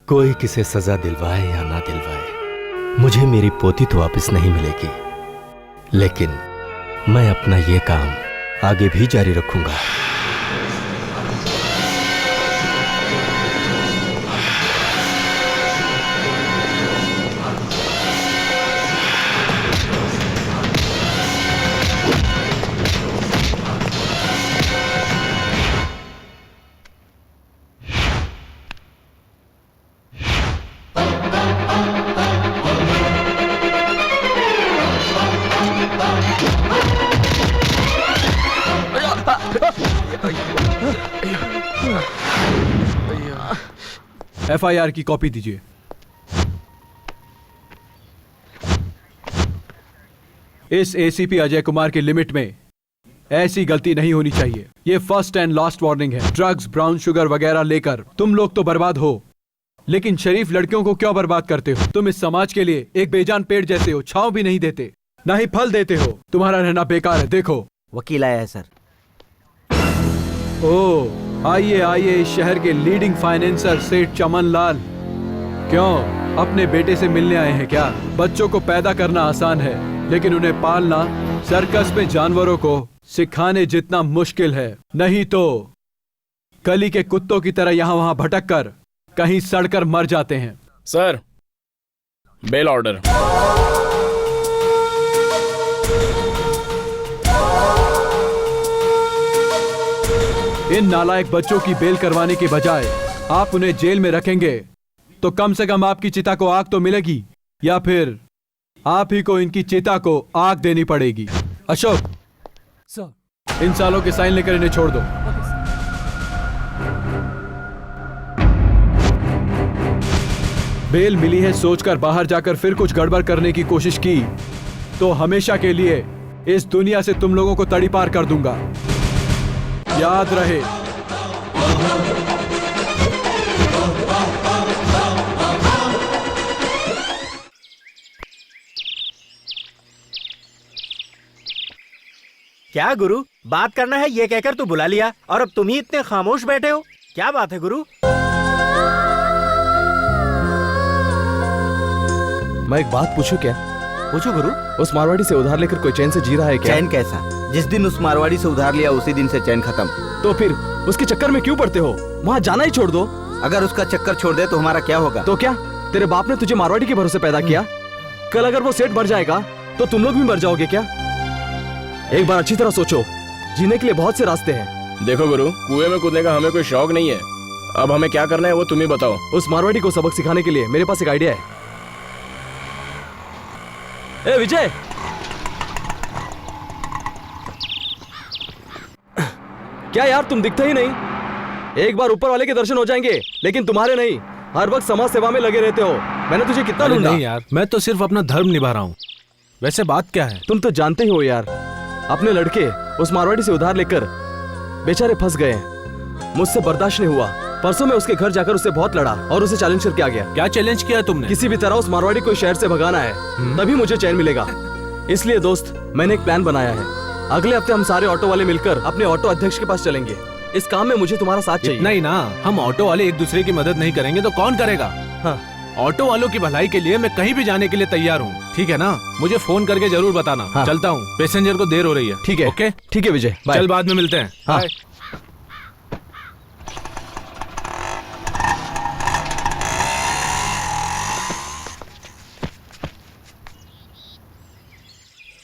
कोई किसे सजा दिलवाए या ना दिलवाए, मुझे मेरी पोती तो वापस नहीं मिलेगी, लेकिन मैं अपना ये काम आगे भी जारी रखूंगा। FIR की कॉपी दीजिए। इस ACP अजय कुमार के लिमिट में ऐसी गलती नहीं होनी चाहिए। ये फर्स्ट एंड लास्ट वार्निंग है। ड्रग्स, ब्राउन शुगर वगैरह लेकर तुम लोग तो बर्बाद हो, लेकिन शरीफ लड़कियों को क्यों बर्बाद करते हो? तुम इस समाज के लिए एक बेजान पेड़ जैसे हो, छांव भी नहीं देते, ना ही फल देते हो। तुम्हारा रहना बेकार है। देखो, वकील आया है सर। ओ आइए आइए, इस शहर के लीडिंग फाइनेंसर सेठ चमन लाल। क्यों, अपने बेटे से मिलने आए हैं क्या? बच्चों को पैदा करना आसान है, लेकिन उन्हें पालना सर्कस में जानवरों को सिखाने जितना मुश्किल है। नहीं तो गली के कुत्तों की तरह यहाँ वहां भटक कर कहीं सड़कर मर जाते हैं। Sir, bail order. इन नालायक बच्चों की बेल करवाने के बजाय आप उन्हें जेल में रखेंगे तो कम से कम आपकी चिता को आग तो मिलेगी, या फिर आप ही को इनकी चिता को आग देनी पड़ेगी। अशोक सर, इन सालों के साइन लेकर इन्हें छोड़ दो। बेल मिली है सोचकर बाहर जाकर फिर कुछ गड़बड़ करने की कोशिश की तो हमेशा के लिए इस दुनिया से तुम लोगों को तड़ी पार कर दूंगा। याद रहे। क्या गुरु, बात करना है ये कहकर तू बुला लिया और अब तुम ही इतने खामोश बैठे हो? क्या बात है गुरु? मैं एक बात पूछूं क्या? पूछो गुरु। उस मारवाड़ी से उधार लेकर कोई चैन से जी रहा है क्या? चैन कैसा? जिस दिन उस मारवाड़ी से उधार लिया उसी दिन से चैन खत्म। तो फिर उसके चक्कर में क्यों पड़ते हो? वहाँ जाना ही छोड़ दो। अगर उसका चक्कर छोड़ दे तो हमारा क्या होगा? तो क्या तेरे बाप ने तुझे मारवाड़ी के भरोसे पैदा किया? कल अगर वो सेठ मर जाएगा तो तुम लोग भी मर जाओगे क्या? एक बार अच्छी तरह सोचो, जीने के लिए बहुत से रास्ते हैं। देखो गुरु, कुएं में कूदने का हमें कोई शौक नहीं है। अब हमें क्या करना है वो तुम ही बताओ। उस मारवाड़ी को सबक सिखाने के लिए मेरे पास एक आइडिया है। ए विजय, क्या यार तुम दिखते ही नहीं? एक बार ऊपर वाले के दर्शन हो जाएंगे, लेकिन तुम्हारे नहीं। हर वक्त समाज सेवा में लगे रहते हो। मैंने तुझे कितना ढूंढा। नहीं यार, मैं तो सिर्फ अपना धर्म निभा रहा हूँ। वैसे बात क्या है? तुम तो जानते ही हो यार, अपने लड़के उस मारवाड़ी से उधार लेकर बेचारे फंस गए हैं। मुझसे बर्दाश्त नहीं हुआ। परसों मैं उसके घर जाकर उससे बहुत लड़ा और उसे चैलेंज करके आ गया। क्या चैलेंज किया तुमने? किसी भी तरह उस मारवाड़ी को शहर से भगाना है, तभी मुझे चैन मिलेगा। इसलिए दोस्त, मैंने एक प्लान बनाया है। अगले हफ्ते हम सारे ऑटो वाले मिलकर अपने ऑटो अध्यक्ष के पास चलेंगे। इस काम में मुझे तुम्हारा साथ चाहिए। नहीं ना, हम ऑटो वाले एक दूसरे की मदद नहीं करेंगे तो कौन करेगा? हाँ। ऑटो वालों की भलाई के लिए मैं कहीं भी जाने के लिए तैयार हूँ, ठीक है ना? मुझे फोन करके जरूर बताना। हाँ। चलता हूँ, पैसेंजर को देर हो रही है। ठीक है, ओके? ठीक है विजय, बाय। चल बाद में मिलते हैं। हाँ। बाय।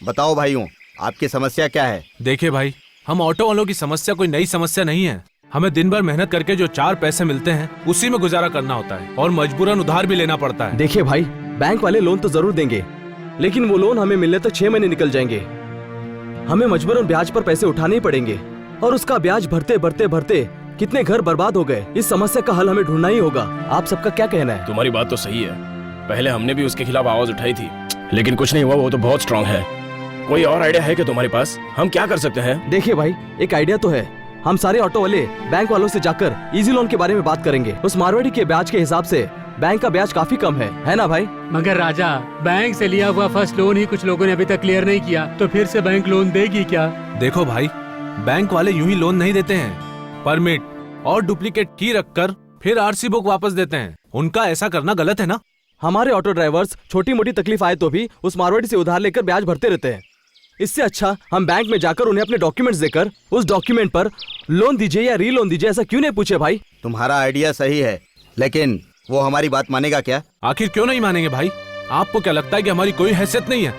बताओ भाइयों, आपकी समस्या क्या है? देखिए भाई, हम ऑटो वालों की समस्या कोई नई समस्या नहीं है। हमें दिन भर मेहनत करके जो 4 पैसे मिलते हैं उसी में गुजारा करना होता है और मजबूरन उधार भी लेना पड़ता है। देखिए भाई, बैंक वाले लोन तो जरूर देंगे, लेकिन वो लोन हमें मिलने तक 6 महीने निकल जाएंगे। हमें मजबूरन ब्याज पर पैसे उठाने ही पड़ेंगे और उसका ब्याज भरते भरते भरते कितने घर बर्बाद हो गए। इस समस्या का हल हमें ढूंढना ही होगा। आप सबका क्या कहना है? तुम्हारी बात तो सही है। पहले हमने भी उसके खिलाफ आवाज उठाई थी, लेकिन कुछ नहीं हुआ। वो तो बहुत स्ट्रांग है। कोई और आइडिया है क्या तुम्हारे पास? हम क्या कर सकते हैं? देखिए भाई, एक आइडिया तो है। हम सारे ऑटो वाले बैंक वालों से जाकर इजी लोन के बारे में बात करेंगे। उस मारवाड़ी के ब्याज के हिसाब से बैंक का ब्याज काफी कम है ना भाई? मगर राजा, बैंक से लिया हुआ फर्स्ट लोन ही कुछ लोगों ने अभी तक क्लियर नहीं किया, तो फिर से बैंक लोन देगी क्या? देखो भाई, बैंक वाले यूं ही लोन नहीं देते हैं। परमिट और डुप्लीकेट की रखकर फिर आरसी बुक वापस देते हैं। उनका ऐसा करना गलत है ना? हमारे ऑटो ड्राइवर्स छोटी मोटी तकलीफ आए तो भी उस मारवाड़ी से उधार लेकर ब्याज भरते रहते हैं। इससे अच्छा हम बैंक में जाकर उन्हें अपने डॉक्यूमेंट्स देकर उस डॉक्यूमेंट पर लोन दीजिए या री लोन दीजिए, ऐसा क्यों नहीं पूछे भाई? तुम्हारा आइडिया सही है, लेकिन वो हमारी बात मानेगा क्या? आखिर क्यों नहीं मानेंगे भाई? आपको क्या लगता है कि हमारी कोई हैसियत नहीं है?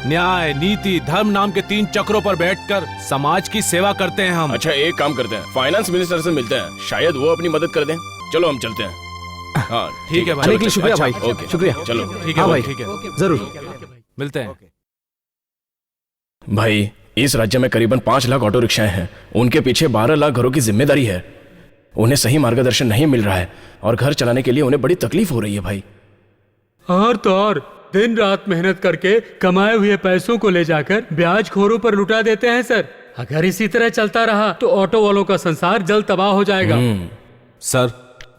न्याय, नीति, धर्म नाम के 3 चक्रों पर बैठकर समाज की सेवा करते हैं हम। अच्छा, एक काम करते हैं, फाइनेंस मिनिस्टर से मिलते हैं, शायद वो अपनी मदद कर दें। चलो हम चलते हैं। हाँ ठीक है भाई। आने के लिए शुक्रिया भाई। ओके, शुक्रिया। चलो। ठीक है हाँ भाई, भाई, ठीक है, जरूर मिलते हैं। भाई, इस राज्य में करीबन 5 लाख ऑटो रिक्शाएं हैं। उनके पीछे 12 लाख घरों की जिम्मेदारी है। उन्हें सही मार्गदर्शन नहीं मिल रहा है और घर चलाने के लिए उन्हें बड़ी तकलीफ हो रही है भाई। और तो और दिन रात मेहनत करके कमाए हुए पैसों को ले जाकर ब्याज खोरों पर लुटा देते हैं सर। अगर इसी तरह चलता रहा तो ऑटो वालों का संसार जल्द तबाह हो जाएगा। सर,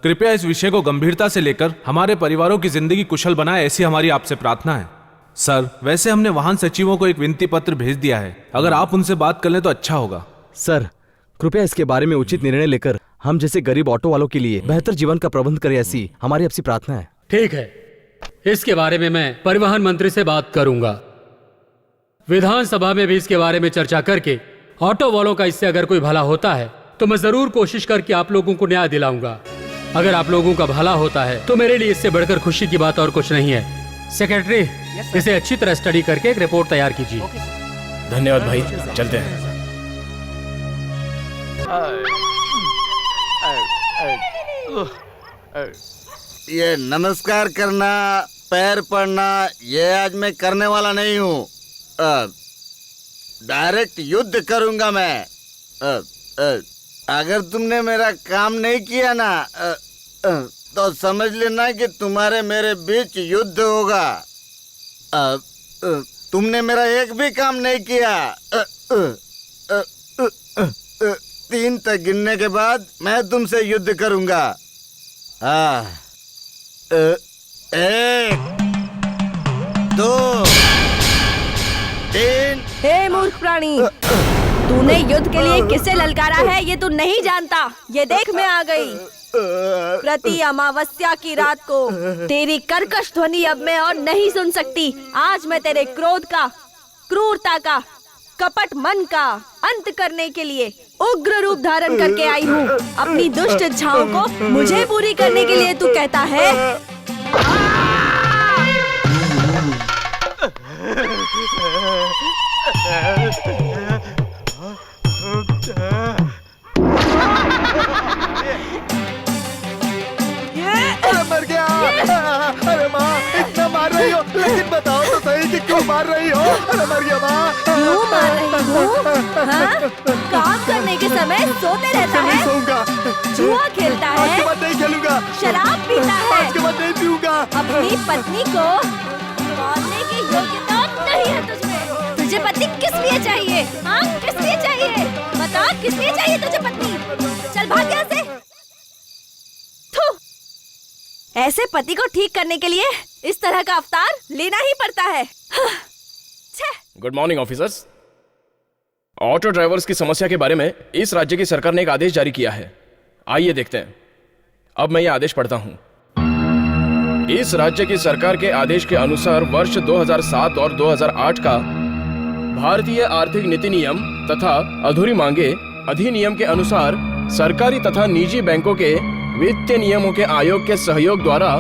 कृपया इस विषय को गंभीरता से लेकर हमारे परिवारों की जिंदगी कुशल बनाए, ऐसी हमारी आपसे प्रार्थना है। सर, वैसे हमने वाहन सचिवों को एक विनती पत्र भेज दिया है। अगर आप उनसे बात कर लें तो अच्छा होगा। सर, कृपया इसके बारे में उचित निर्णय लेकर हम जैसे गरीब ऑटो वालों के लिए बेहतर जीवन का प्रबंध करें, ऐसी हमारी आपसी प्रार्थना है। ठीक है, इसके बारे में मैं परिवहन मंत्री से बात करूंगा। विधानसभा में भी इसके बारे में चर्चा करके ऑटो वालों का इससे अगर कोई भला होता है तो मैं जरूर कोशिश करके आप लोगों को न्याय दिलाऊंगा। अगर आप लोगों का भला होता है तो मेरे लिए इससे बढ़कर खुशी की बात और कुछ नहीं है। सेक्रेटरी, इसे अच्छी तरह स्टडी करके एक रिपोर्ट तैयार कीजिए। धन्यवाद भाई, चलते हैं। ये नमस्कार करना, पैर पड़ना, ये आज मैं करने वाला नहीं हूँ। डायरेक्ट युद्ध करूंगा मैं। अगर तुमने मेरा काम नहीं किया ना तो समझ लेना कि तुम्हारे मेरे बीच युद्ध होगा। तुमने मेरा एक भी काम नहीं किया। 3 तक गिनने के बाद मैं तुमसे युद्ध करूंगा। 1 2 3। हे मूर्ख प्राणी, तूने युद्ध के लिए किसे ललकारा है ये तू नहीं जानता। ये देख, मैं आ गई। प्रति अमावस्या की रात को तेरी कर्कश ध्वनि अब मैं और नहीं सुन सकती। आज मैं तेरे क्रोध का, क्रूरता का, कपट मन का अंत करने के लिए उग्र रूप धारण करके आई हूँ। अपनी दुष्ट इच्छाओं को मुझे पूरी करने के लिए तू कहता है अरे मर गया। अरे माँ इतना मार रही हो, लेकिन बताओ तो सही कि क्यों मार रही हो? अरे मर गया माँ। क्यों मार रही हो? हाँ? काम करने के समय सोते रहता है, सोऊंगा, जुआ खेलता है, आज के बाद नहीं खेलूंगा, शराब पीता है, आज के बाद नहीं पीऊंगा। अपनी पत्नी को मारने की योग्यता नहीं है तुझमें। तुझे पत्नी किस लिए चाहिए? हाँ, किस लिए चाहिए? बता, किस लिए चाहिए तुझे पत्नी? चल भाग यहाँ से। थू! ऐसे पति को ठीक करने के लिए इस तरह का अवतार लेना ही पड़ता है। Good morning officers. Auto drivers की समस्या के बारे में इस राज्य की सरकार ने एक आदेश जारी किया है। आइए देखते हैं। अब मैं यह आदेश पढ़ता हूं। इस राज्य की सरकार के आदेश के अनुसार वर्ष 2007 और 2008 का भारतीय आर्थिक नीति नियम तथा अधूरी मांगे अधिनियम के अनुसार सरकारी तथा निजी बैंकों के वित्तीय नियमों के आयोग के सहयोग द्वारा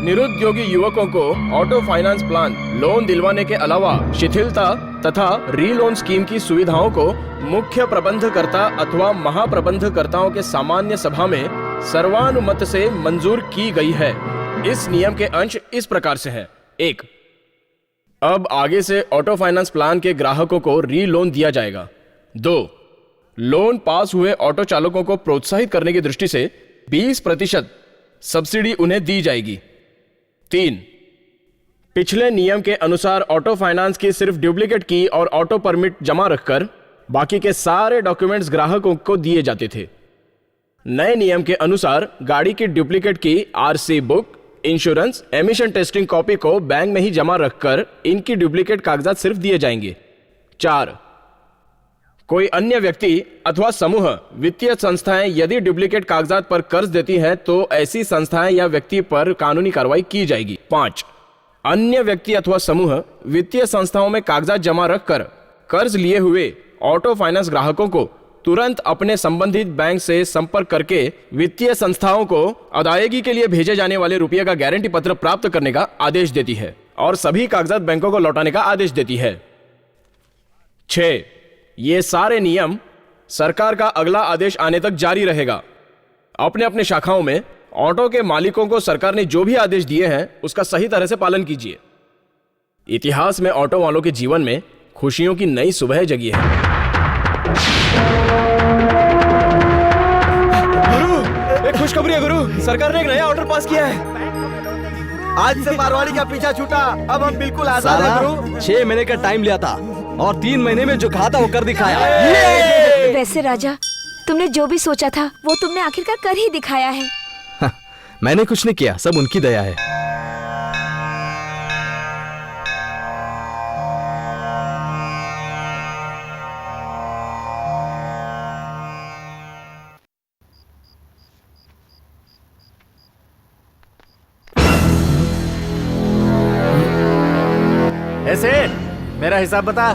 निरुद्योगी युवकों को ऑटो फाइनेंस प्लान लोन दिलवाने के अलावा शिथिलता तथा रीलोन स्कीम की सुविधाओं को मुख्य प्रबंधकर्ता अथवा महाप्रबंधकर्ताओं के सामान्य सभा में सर्वानुमत से मंजूर की गई है। इस नियम के अंश इस प्रकार से हैं। 1. अब आगे से ऑटो फाइनेंस प्लान के ग्राहकों को री लोन दिया जाएगा। 2. लोन पास हुए ऑटो चालकों को प्रोत्साहित करने की दृष्टि से 20% सब्सिडी उन्हें दी जाएगी। 3. पिछले नियम के अनुसार ऑटो फाइनेंस की सिर्फ डुप्लीकेट की और ऑटो परमिट जमा रखकर बाकी के सारे डॉक्यूमेंट्स ग्राहकों को दिए जाते थे। नए नियम के अनुसार गाड़ी की डुप्लीकेट की RC book, insurance, emission testing copy को बैंक में ही जमा रखकर इनकी डुप्लीकेट कागजात सिर्फ दिए जाएंगे। 4. कोई अन्य व्यक्ति अथवा समूह वित्तीय संस्थाएं यदि डुप्लीकेट कागजात पर कर्ज देती हैं तो ऐसी संस्थाएं या व्यक्ति पर कानूनी कार्रवाई की जाएगी। 5. अन्य व्यक्ति अथवा समूह वित्तीय संस्थाओं में कागजात जमा रखकर कर्ज लिए हुए ऑटो फाइनेंस ग्राहकों को तुरंत अपने संबंधित बैंक से संपर्क करके वित्तीय संस्थाओं को अदायगी के लिए भेजे जाने वाले रुपये का गारंटी पत्र प्राप्त करने का आदेश देती है और सभी कागजात बैंकों को लौटाने का आदेश देती है। 6. ये सारे नियम सरकार का अगला आदेश आने तक जारी रहेगा। अपने अपने शाखाओं में ऑटो के मालिकों को सरकार ने जो भी आदेश दिए हैं उसका सही तरह से पालन कीजिए। इतिहास में ऑटो वालों के जीवन में खुशियों की नई सुबह जगी है। गुरु, एक खुशखबरी है गुरु, सरकार ने एक नया ऑर्डर पास किया है। आज से मारवाड़ी का पीछा छूटा, अब हम बिल्कुल आजाद हैं गुरु। 6 महीने का टाइम लिया था और 3 महीने में जो कहा था वो कर दिखाया। वैसे राजा, तुमने जो भी सोचा था वो तुमने आखिरकार कर ही दिखाया है। मैंने कुछ नहीं किया, सब उनकी दया है। ऐसे मेरा हिसाब बता।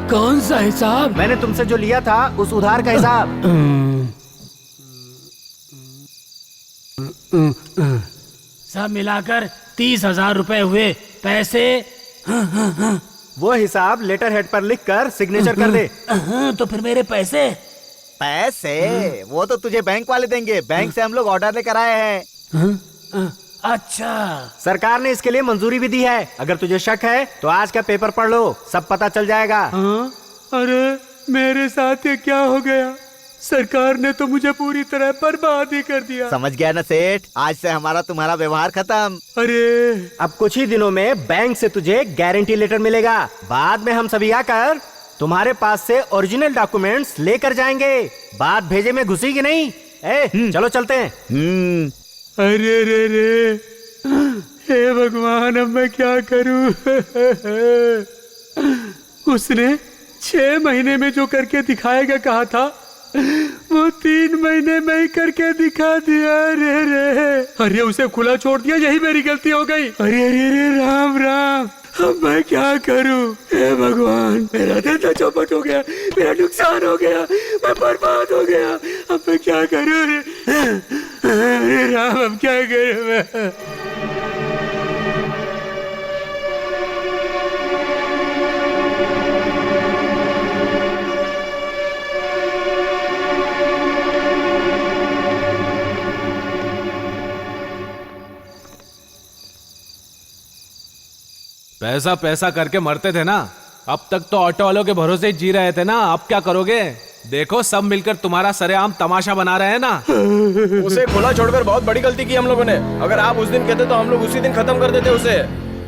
कौन सा हिसाब? मैंने तुमसे जो लिया था उस उधार का हिसाब। सब मिलाकर 30,000 रुपए हुए। पैसे? वो हिसाब लेटर हेड पर लिखकर सिग्नेचर कर दे। तो फिर मेरे पैसे? पैसे वो तो तुझे बैंक वाले देंगे। बैंक से हम लोग ऑर्डर लेकर आए हैं। अच्छा, सरकार ने इसके लिए मंजूरी भी दी है। अगर तुझे शक है तो आज का पेपर पढ़ लो, सब पता चल जाएगा। अरे मेरे साथ ये क्या हो गया? सरकार ने तो मुझे पूरी तरह बर्बाद ही कर दिया। समझ गया ना सेठ, आज से हमारा तुम्हारा व्यवहार खत्म। अरे अब कुछ ही दिनों में बैंक से तुझे गारंटी लेटर मिलेगा। बाद में हम सभी आकर तुम्हारे पास से ओरिजिनल डॉक्यूमेंट्स लेकर जाएंगे। बात भेजे में घुसेगी नहीं। चलो चलते हैं। अरे रे रे, हे भगवान, अब मैं क्या करूं? उसने 6 महीने में जो करके दिखाएगा कहा था, वो 3 महीने में ही करके दिखा दिया। रे रे, अरे उसे खुला छोड़ दिया, यही मेरी गलती हो गई। अरे अरे रे, राम राम, अब मैं क्या करूं? हे भगवान, मेरा धंधा चौपट हो गया, मेरा नुकसान हो गया, मैं बर्बाद हो गया। अब मैं क्या करूं? अरे राम, अब क्या करूं मैं? ऐसा पैसा करके मरते थे ना, अब तक तो ऑटो वालों के भरोसे ही जी रहे थे ना। अब क्या करोगे? देखो सब मिलकर तुम्हारा सरेआम तमाशा बना रहे हैं ना। उसे खुला छोड़कर बहुत बड़ी गलती की हम लोगों ने। अगर आप उस दिन कहते तो हम लोग उसी दिन खत्म कर देते उसे,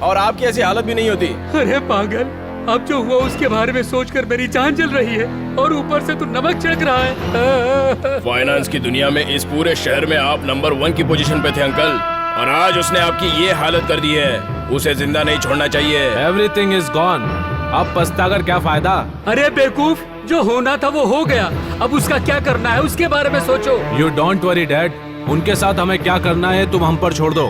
और आपकी ऐसी हालत भी नहीं होती। अरे पागल, अब जो हुआ उसके बारे में सोचकर मेरी जान जल रही है, और ऊपर से तू नमक छिड़क रहा है। फाइनेंस की दुनिया में इस पूरे शहर में आप नंबर 1 की पोजीशन पे थे अंकल, और आज उसने आपकी ये हालत कर दी है। उसे जिंदा नहीं छोड़ना चाहिए। एवरीथिंग इज गॉन, अब पछताकर क्या फायदा? अरे बेवकूफ, जो होना था वो हो गया, अब उसका क्या करना है उसके बारे में सोचो। यू डोंट वरी डैड, उनके साथ हमें क्या करना है तुम हम पर छोड़ दो।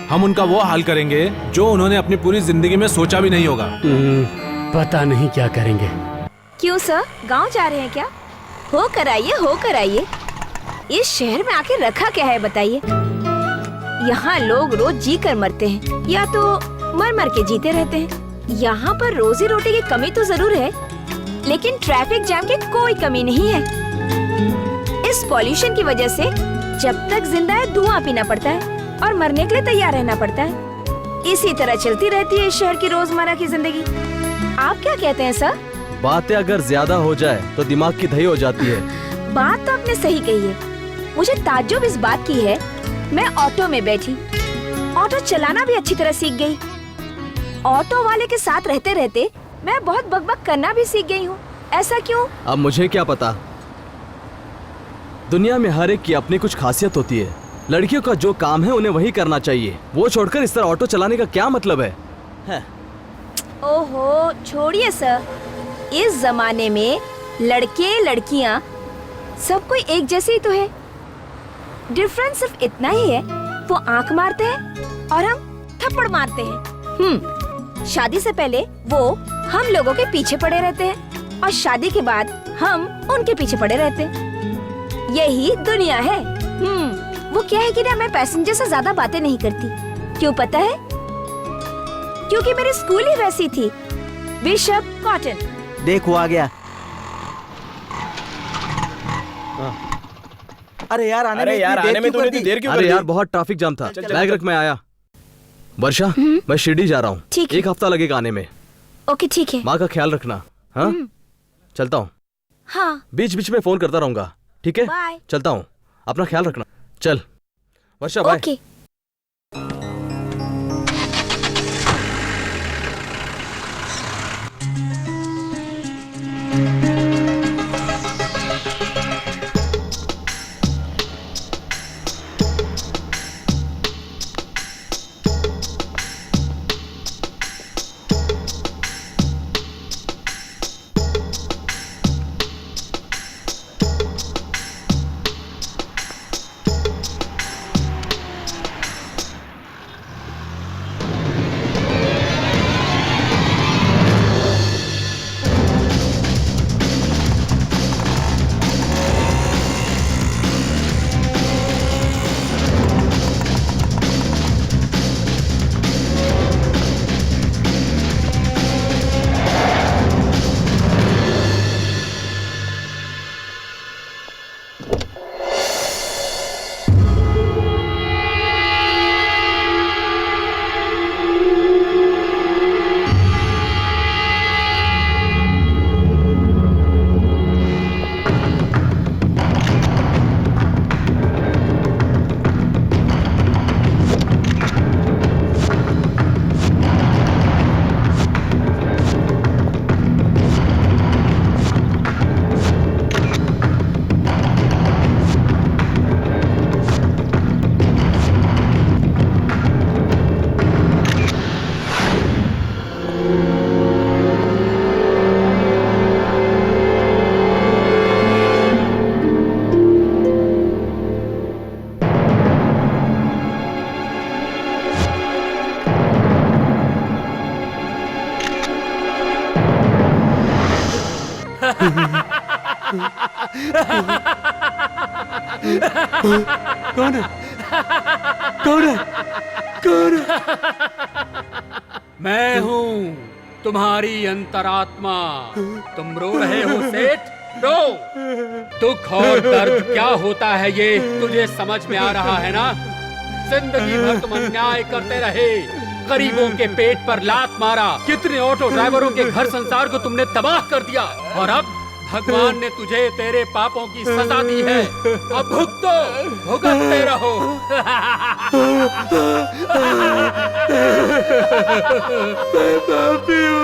हम उनका वो हाल करेंगे जो उन्होंने अपनी पूरी जिंदगी में सोचा भी नहीं होगा। पता नहीं क्या करेंगे। क्यों सर, गांव जा रहे हैं क्या? हो कर आइए, हो कर आइए। इस शहर में आके रखा क्या है बताइए? यहाँ लोग रोज जी कर मरते हैं, या तो मर मर के जीते रहते हैं। यहाँ पर रोजी रोटी की कमी तो जरूर है, लेकिन ट्रैफिक जाम की कोई कमी नहीं है। इस पॉल्यूशन की वजह से जब तक जिंदा है धुआं पीना पड़ता है और मरने के लिए तैयार रहना पड़ता है। इसी तरह चलती रहती है इस शहर की रोजमर्रा की जिंदगी। आप क्या कहते हैं सर? बातें अगर ज्यादा हो जाए तो दिमाग की दही हो जाती है। बात तो आपने सही कही है। मुझे ताज्जुब इस बात की है, मैं ऑटो में बैठी, ऑटो चलाना भी अच्छी तरह सीख गई। ऑटो वाले के साथ रहते रहते मैं बहुत बकबक करना भी सीख गई हूँ। ऐसा क्यों? अब मुझे क्या पता। दुनिया में हर एक की अपनी कुछ खासियत होती है। लड़कियों का जो काम है उन्हें वही करना चाहिए। वो छोड़कर इस तरह ऑटो चलाने का क्या मतलब है? ओहो, छोड़िए सर। इस जमाने में लड़के लड़कियाँ सब कोई एक जैसे ही तो है। डिफरेंस सिर्फ इतना ही है, वो आंख मारते हैं और हम थप्पड़ मारते हैं। शादी से पहले वो हम लोगों के पीछे पड़े रहते हैं और शादी के बाद हम उनके पीछे पड़े रहते हैं। यही दुनिया है। वो क्या है कि ना, मैं पैसेंजर से ज्यादा बातें नहीं करती। क्यों पता है? क्योंकि मेरी स्कूल ही वैसी थी। Bishop cotton. देखो आ गया। अरे यार आने में तूने इतनी देर क्यों कर दी? अरे यार बहुत ट्रैफिक जाम था। बैग रख, मैं आया। वर्षा, मैं शिरडी जा रहा हूँ। एक हफ्ता लगेगा आने में। ओके ठीक है। माँ का ख्याल रखना। हाँ, चलता हूँ। हाँ, बीच बीच में फोन करता रहूंगा, ठीक है? बाय। चलता हूँ, अपना ख्याल रखना। चल वर्षा, बाय। ओके। कौन है? कौन है? कौन है? मैं हूँ तुम्हारी अंतरात्मा। तुम रो रहे हो सेठ? रो। दुख और दर्द क्या होता है ये तुझे समझ में आ रहा है ना? जिंदगी भर तुम अन्याय करते रहे, गरीबों के पेट पर लात मारा, कितने ऑटो ड्राइवरों के घर संसार को तुमने तबाह कर दिया, और अब भगवान ने तुझे तेरे पापों की सजा दी है। अब भुगतो, भुगतते रहो। मैं पापी हूँ।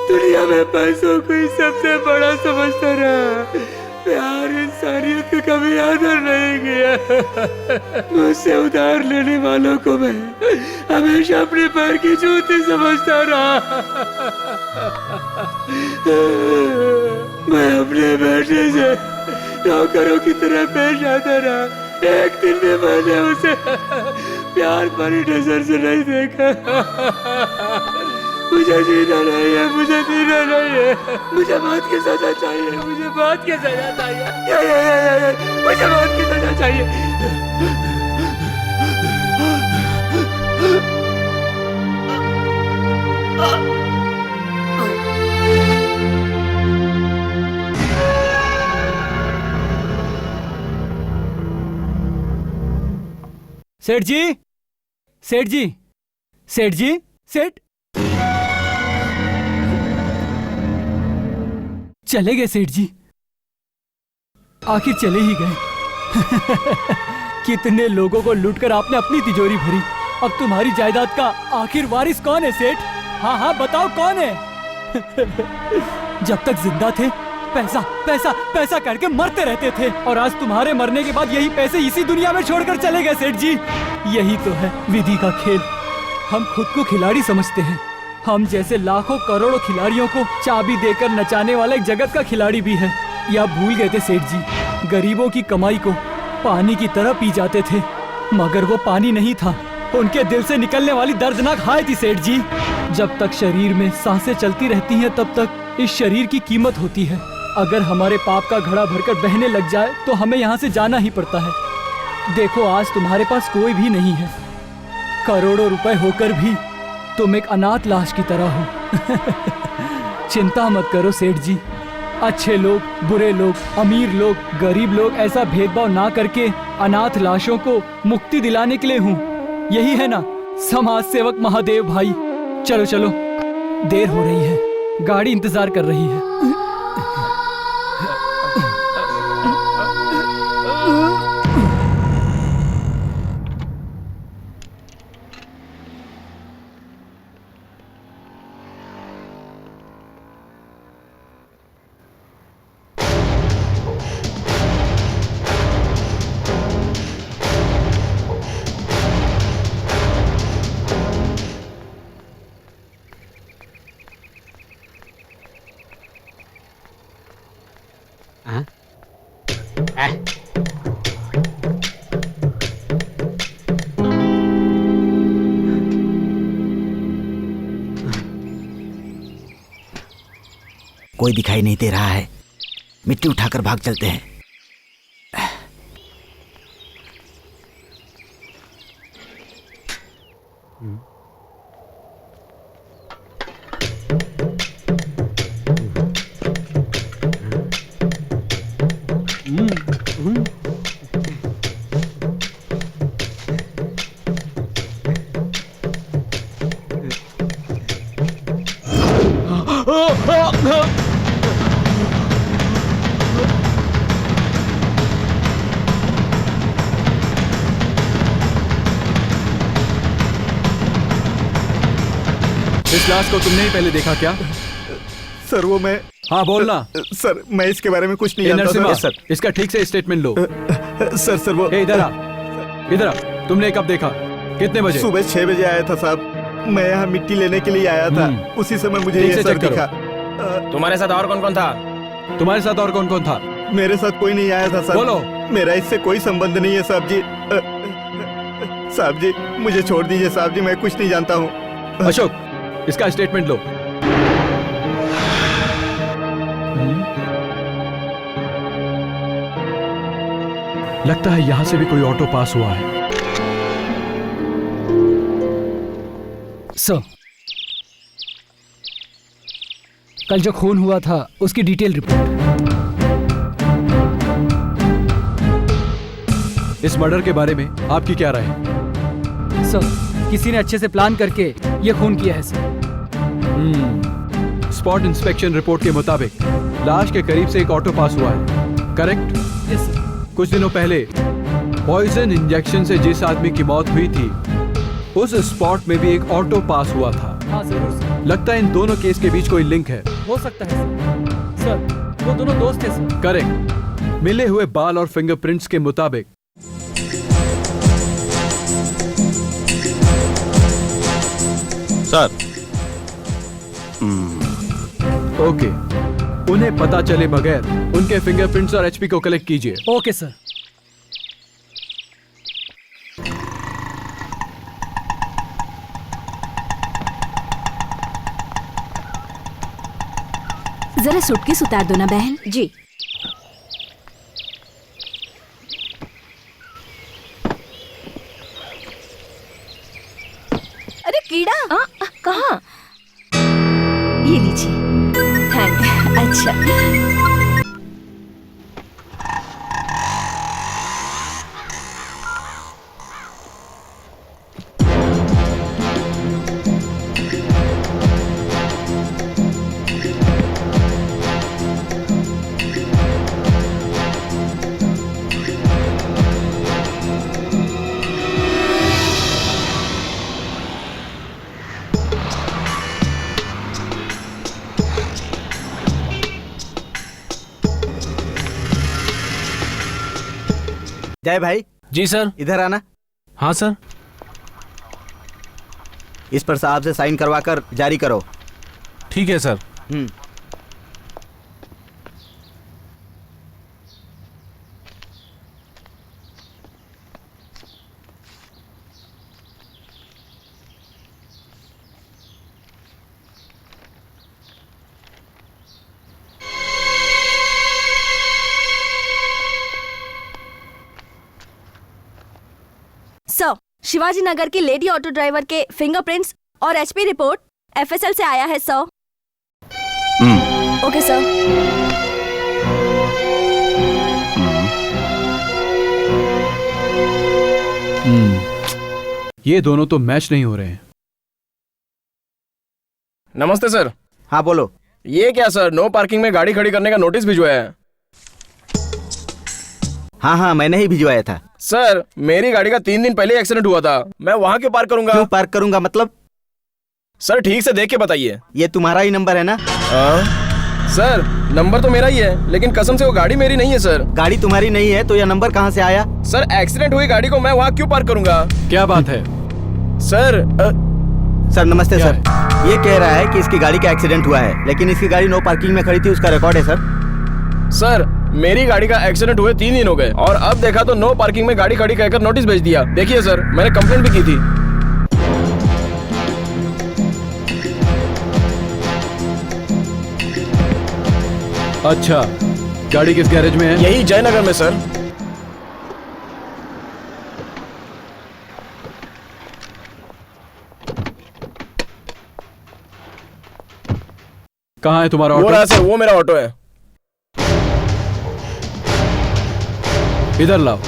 दुनिया में पैसों को ही सबसे बड़ा समझता रहा, प्यार इंसानियत को कभी आदर नहीं किया। मुझसे उधार लेने वालों को मैं हमेशा अपने पैर की जूती समझता रहा। मैं अपने बेटे से नौकरों की तरह पेश आता रहा। एक दिन भी मैंने उसे प्यार भरी नजर से नहीं देखा। मुझे जीना नहीं है, मुझे जीना नहीं है, मुझे मौत की सजा चाहिए, मुझे मौत की सजा चाहिए, मुझे मौत की सजा चाहिए। सेठ जी, सेठ जी, सेठ जी, सेठ चले गए सेठ जी, आखिर चले ही गए। कितने लोगों को लूटकर आपने अपनी तिजोरी भरी, अब तुम्हारी जायदाद का आखिर वारिस कौन है सेठ? हाँ हाँ बताओ कौन है? जब तक जिंदा थे पैसा पैसा पैसा करके मरते रहते थे, और आज तुम्हारे मरने के बाद यही पैसे इसी दुनिया में छोड़कर चले गए सेठ जी। यही तो है विधि का खेल। हम खुद को खिलाड़ी समझते हैं, हम जैसे लाखों करोड़ों खिलाड़ियों को चाबी देकर नचाने वाला एक जगत का खिलाड़ी भी है। या भूल गए थे सेठ जी, गरीबों की कमाई को पानी की तरह पी जाते थे, मगर वो पानी नहीं था, उनके दिल से निकलने वाली दर्दनाक हाय थी सेठ जी। जब तक शरीर में सांसें चलती रहती हैं तब तक इस शरीर की कीमत होती है। अगर हमारे पाप का घड़ा भरकर बहने लग जाए तो हमें यहाँ से जाना ही पड़ता है। देखो आज तुम्हारे पास कोई भी नहीं है, करोड़ों रुपए होकर भी तुम एक अनाथ लाश की तरह हो। चिंता मत करो सेठ जी, अच्छे लोग, बुरे लोग, अमीर लोग, गरीब लोग ऐसा भेदभाव ना करके अनाथ लाशों को मुक्ति दिलाने के लिए हूँ। यही है ना समाज सेवक महादेव भाई। चलो चलो, देर हो रही है, गाड़ी इंतजार कर रही है। कोई दिखाई नहीं दे रहा है, मिट्टी उठाकर भाग चलते हैं। इस लाश को तुमने ही पहले देखा क्या? सर वो मैं... हाँ बोलना। सर मैं इसके बारे में कुछ नहीं जानता सर। इसका ठीक से स्टेटमेंट लो। सर वो... इधर आ, इधर आ। तुमने कब देखा? कितने बजे? सुबह 6 बजे आया था साहब, मैं यहाँ मिट्टी लेने के लिए आया था, उसी समय मुझे ये सर दिखा। तुम्हारे साथ और कौन कौन था? तुम्हारे साथ और कौन कौन था? मेरे साथ कोई नहीं आया था सर। बोलो। मेरा इससे कोई संबंध नहीं है साहब जी। साहब जी मुझे छोड़ दीजिए साहब जी, मैं कुछ नहीं जानता हूँ। अशोक, इसका स्टेटमेंट लो। लगता है यहां से भी कोई ऑटो पास हुआ है। सर, कल जो खून हुआ था उसकी डिटेल रिपोर्ट। इस मर्डर के बारे में आपकी क्या राय है? सर किसी ने अच्छे से प्लान करके ये खून किया है सर। स्पॉट इंस्पेक्शन रिपोर्ट के मुताबिक लाश के करीब से एक ऑटो पास हुआ है, करेक्ट? Yes sir. कुछ दिनों पहले पॉइजन इंजेक्शन से जिस आदमी की मौत हुई थी उस स्पॉट में भी एक ऑटो पास हुआ था। हाँ जरूर सर। लगता है इन दोनों केस के बीच कोई लिंक है। हो सकता है सर। सर वो दोनों दोस्त थे सर। करेक्ट। मिले हुए बाल और फिंगरप्रिंट्स के मुताबिक सर ओके, उन्हें पता चले बगैर उनके फिंगरप्रिंट्स और एचपी को कलेक्ट कीजिए। Okay sir. जरा सूटकेस उतार दो ना बहन। जी। अरे कीड़ा कहाँ? ये लीजिए। थैंक। अच्छा जय भाई। जी सर। इधर आना। हाँ सर। इस पर साहब से साइन करवा कर जारी करो। ठीक है सर। सर, शिवाजी नगर की लेडी ऑटो ड्राइवर के फिंगरप्रिंट्स और एचपी रिपोर्ट एफएसएल से आया है सर। Okay sir. ये दोनों तो मैच नहीं हो रहे हैं। नमस्ते सर। हाँ बोलो। ये क्या सर, नो पार्किंग में गाड़ी खड़ी करने का नोटिस भिजवाया है? हाँ हाँ मैंने ही भिजवाया था। सर मेरी गाड़ी का 3 दिन पहले एक्सीडेंट हुआ था, मैं वहाँ क्यों पार्क करूंगा? क्यों पार्क करूंगा मतलब? सर ठीक से देख के बताइए। ये तुम्हारा ही नंबर है ना? सर नंबर तो मेरा ही है, लेकिन कसम से वो गाड़ी मेरी नहीं है सर। गाड़ी तुम्हारी नहीं है तो यह नंबर कहाँ से आया? सर एक्सीडेंट हुई गाड़ी को मैं वहाँ क्यों पार्क करूंगा? क्या बात है? सर सर नमस्ते सर। ये कह रहा है कि इसकी गाड़ी का एक्सीडेंट हुआ है, लेकिन इसकी गाड़ी नो पार्किंग में खड़ी थी, उसका रिकॉर्ड है सर। सर मेरी गाड़ी का एक्सीडेंट हुए 3 दिन हो गए और अब देखा तो नो पार्किंग में गाड़ी खड़ी कहकर नोटिस भेज दिया। देखिए सर मैंने कंप्लेंट भी की थी। अच्छा, गाड़ी किस गैरेज में है? यही जयनगर में सर। कहाँ है तुम्हारा वो ऑटो? रहा सर, वो मेरा ऑटो है। इधर लाओ।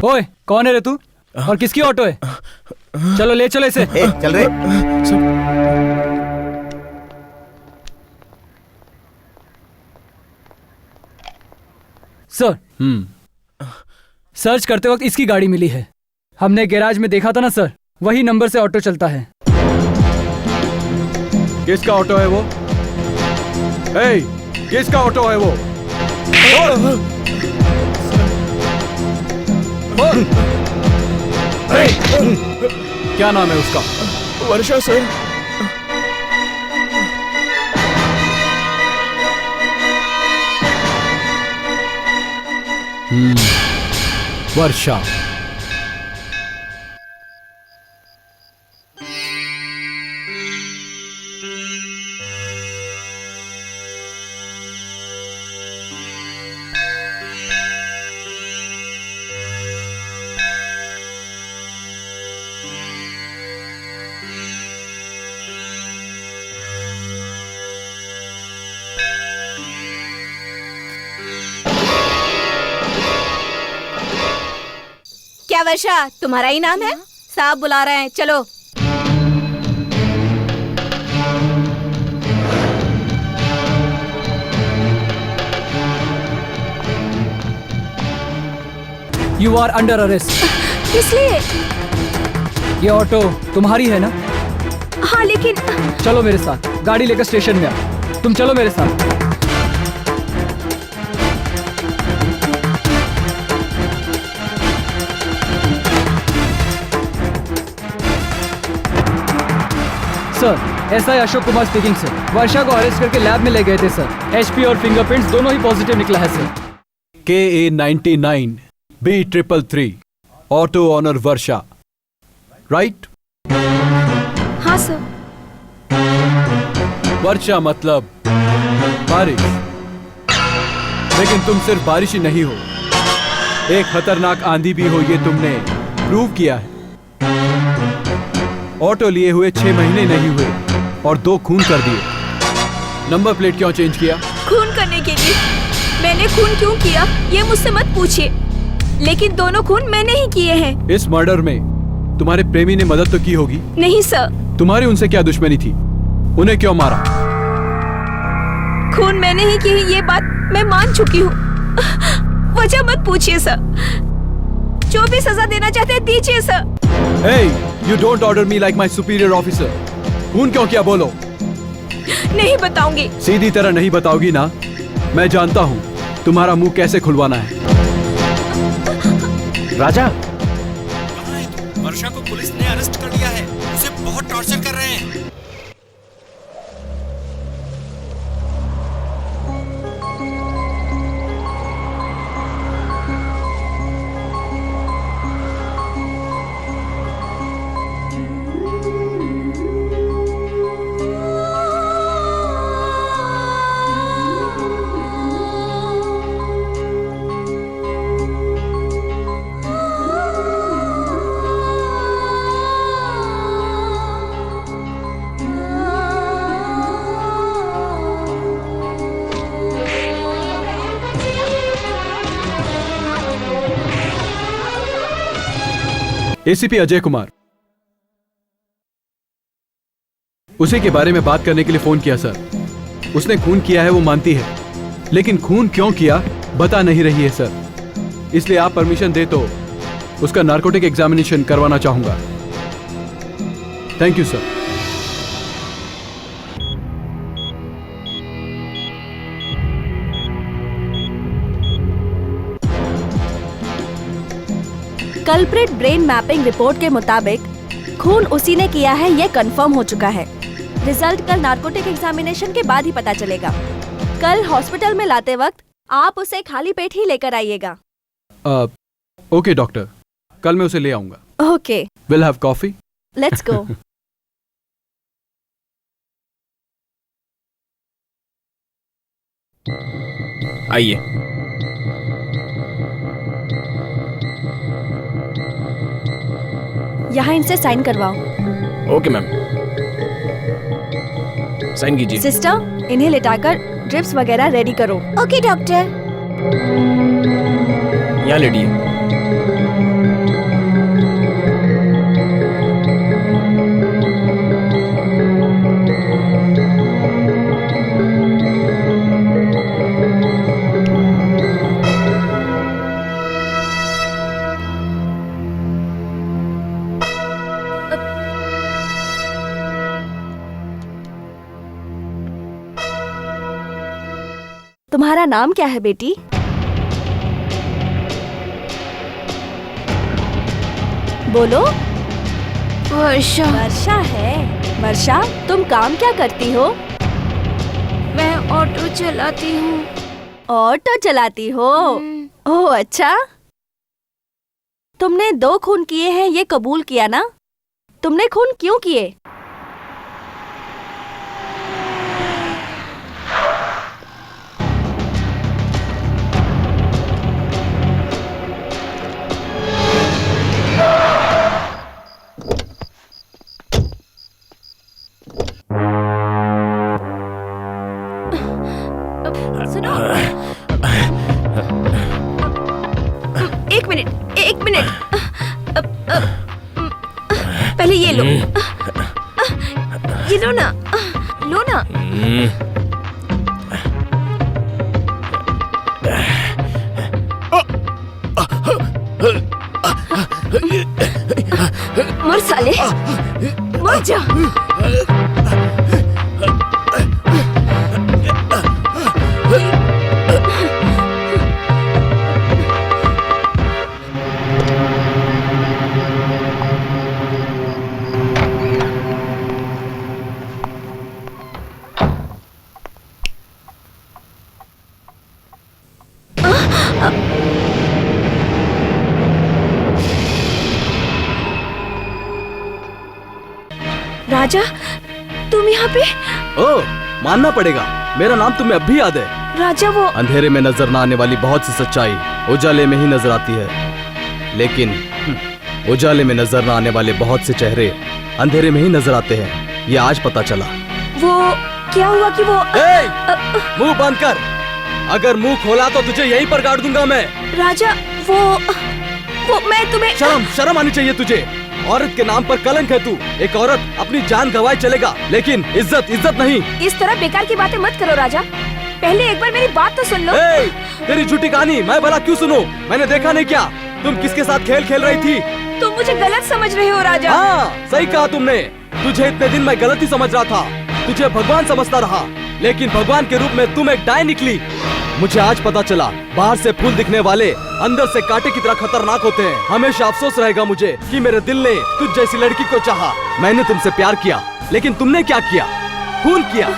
ओए कौन है रे तू और किसकी ऑटो है? चलो ले चलो इसे। चल रे। सर सर्च करते वक्त इसकी गाड़ी मिली है। हमने गैराज में देखा था ना सर, वही नंबर से ऑटो चलता है। किसका ऑटो है वो? ए, किसका ऑटो है वो? क्या नाम है उसका? वर्षा सर। वर्षा। वर्षा, तुम्हारा ही नाम है? साहब बुला रहे हैं, चलो। You are under arrest. इसलिए ये ऑटो तुम्हारी है ना? हाँ, लेकिन चलो मेरे साथ, गाड़ी लेकर स्टेशन में आओ। तुम चलो मेरे साथ। Sir, SI Ashok Kumar speaking sir. Varsha को अरेस्ट करके लैब में ले गए थे सर। एचपी और फिंगरप्रिंट्स दोनों ही पॉजिटिव निकला है sir. KA99 B333 auto owner Varsha, right? हाँ सर। वर्षा मतलब बारिश, लेकिन तुम सिर्फ बारिश ही नहीं हो, एक खतरनाक आंधी भी हो, ये तुमने प्रूव किया है। ऑटो लिए हुए 6 महीने नहीं हुए और 2 खून कर दिए। नंबर प्लेट क्यों चेंज किया? खून करने के लिए। मैंने खून क्यों किया ये मुझसे मत पूछिए, लेकिन दोनों खून मैंने ही किए हैं। इस मर्डर में तुम्हारे प्रेमी ने मदद तो की होगी? नहीं सर। तुम्हारी उनसे क्या दुश्मनी थी? उन्हें क्यों मारा? खून मैंने ही की है, ये बात मैं मान चुकी हूँ। वजह मत पूछिए सर, जो भी सजा देना चाहते हैं दीजिए sir. Hey, you don't order me like my superior officer. खून क्यों किया बोलो? नहीं बताऊंगी। सीधी तरह नहीं बताओगी ना? मैं जानता हूँ तुम्हारा मुंह कैसे खुलवाना है। राजा, वर्षा को पुलिस ने अरेस्ट कर लिया है, उसे बहुत टॉर्चर कर रहे हैं। एसीपी अजय कुमार, उसी के बारे में बात करने के लिए फोन किया सर। उसने खून किया है वो मानती है, लेकिन खून क्यों किया बता नहीं रही है सर। इसलिए आप परमिशन दे तो उसका नार्कोटिक एग्जामिनेशन करवाना चाहूंगा। Thank you sir. Culprit brain mapping report के मुताबिक खून उसी ने किया है, ये कंफर्म हो चुका है। रिजल्ट कल नार्कोटिक एग्जामिनेशन के बाद ही पता चलेगा। कल हॉस्पिटल में लाते वक्त आप उसे खाली पेट ही लेकर आइएगा। ओके डॉक्टर, कल मैं उसे ले आऊंगा। Okay, will have coffee. Let's go. आइए। यहाँ इनसे साइन करवाओ। ओके मैम, साइन कीजिए। सिस्टर, इन्हें लेटाकर ड्रिप्स वगैरह रेडी करो। Okay doctor. यहाँ लेटिए। तुम्हारा नाम क्या है बेटी? बोलो। वर्षा। वर्षा है। वर्षा, तुम काम क्या करती हो? मैं ऑटो चलाती हूँ। ऑटो चलाती हो? ओह अच्छा। तुमने 2 खून किए हैं ये कबूल किया ना? तुमने खून क्यों किए? सुनो, एक मिनट। पहले ये लो। ये लो ना, लो ना। मर साले, मर जा। राजा, तुम यहाँ पे? ओ, मानना पड़ेगा, मेरा नाम तुम्हें अब भी याद है। राजा वो अंधेरे में नजर न आने वाली बहुत सी सच्चाई उजाले में ही नजर आती है, लेकिन उजाले में नजर न आने वाले बहुत से चेहरे अंधेरे में ही नजर आते हैं। ये आज पता चला। वो क्या हुआ कि वो मुंह बंद कर, अगर मुंह खोला तो तुझे यहीं पर गाड़ दूंगा मैं। राजा वो मैं तुम्हें शर्म आनी चाहिए तुझे। औरत के नाम पर कलंक है तू। एक औरत अपनी जान गंवाए चलेगा, लेकिन इज्जत नहीं। इस तरह बेकार की बातें मत करो राजा, पहले एक बार मेरी बात तो सुन लो। तेरी झूठी कहानी मैं भला क्यों सुनूं? मैंने देखा नहीं क्या तुम किसके साथ खेल खेल रही थी? तुम मुझे गलत समझ रहे हो राजा। हाँ, सही कहा तुमने। तुझे इतने दिन मैं गलत ही समझ रहा था, तुझे भगवान समझता रहा, लेकिन भगवान के रूप में तुम एक डाय निकली। मुझे आज पता चला, बाहर से फूल दिखने वाले अंदर से कांटे की तरह खतरनाक होते हैं। हमेशा अफसोस रहेगा मुझे कि मेरे दिल ने तुझ जैसी लड़की को चाहा। मैंने तुमसे प्यार किया, लेकिन तुमने क्या किया? खून किया।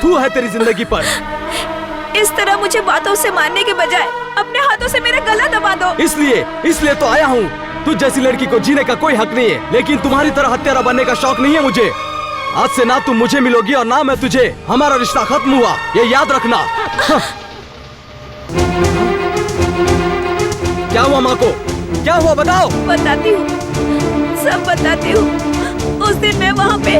तू है तेरी जिंदगी पर। इस तरह मुझे बातों से मारने के बजाय अपने हाथों से मेरा गला दबा दो। इसलिए तो आया हूँ। तुझ जैसी लड़की को जीने का कोई हक नहीं है, लेकिन तुम्हारी तरह हत्यारा बनने का शौक नहीं है मुझे। आज से ना तुम मुझे मिलोगी और ना मैं तुझे। हमारा रिश्ता खत्म हुआ, ये याद रखना। क्या हुआ माँ को? क्या हुआ बताओ। बताती हूँ, सब बताती हूँ। उस दिन मैं वहाँ पे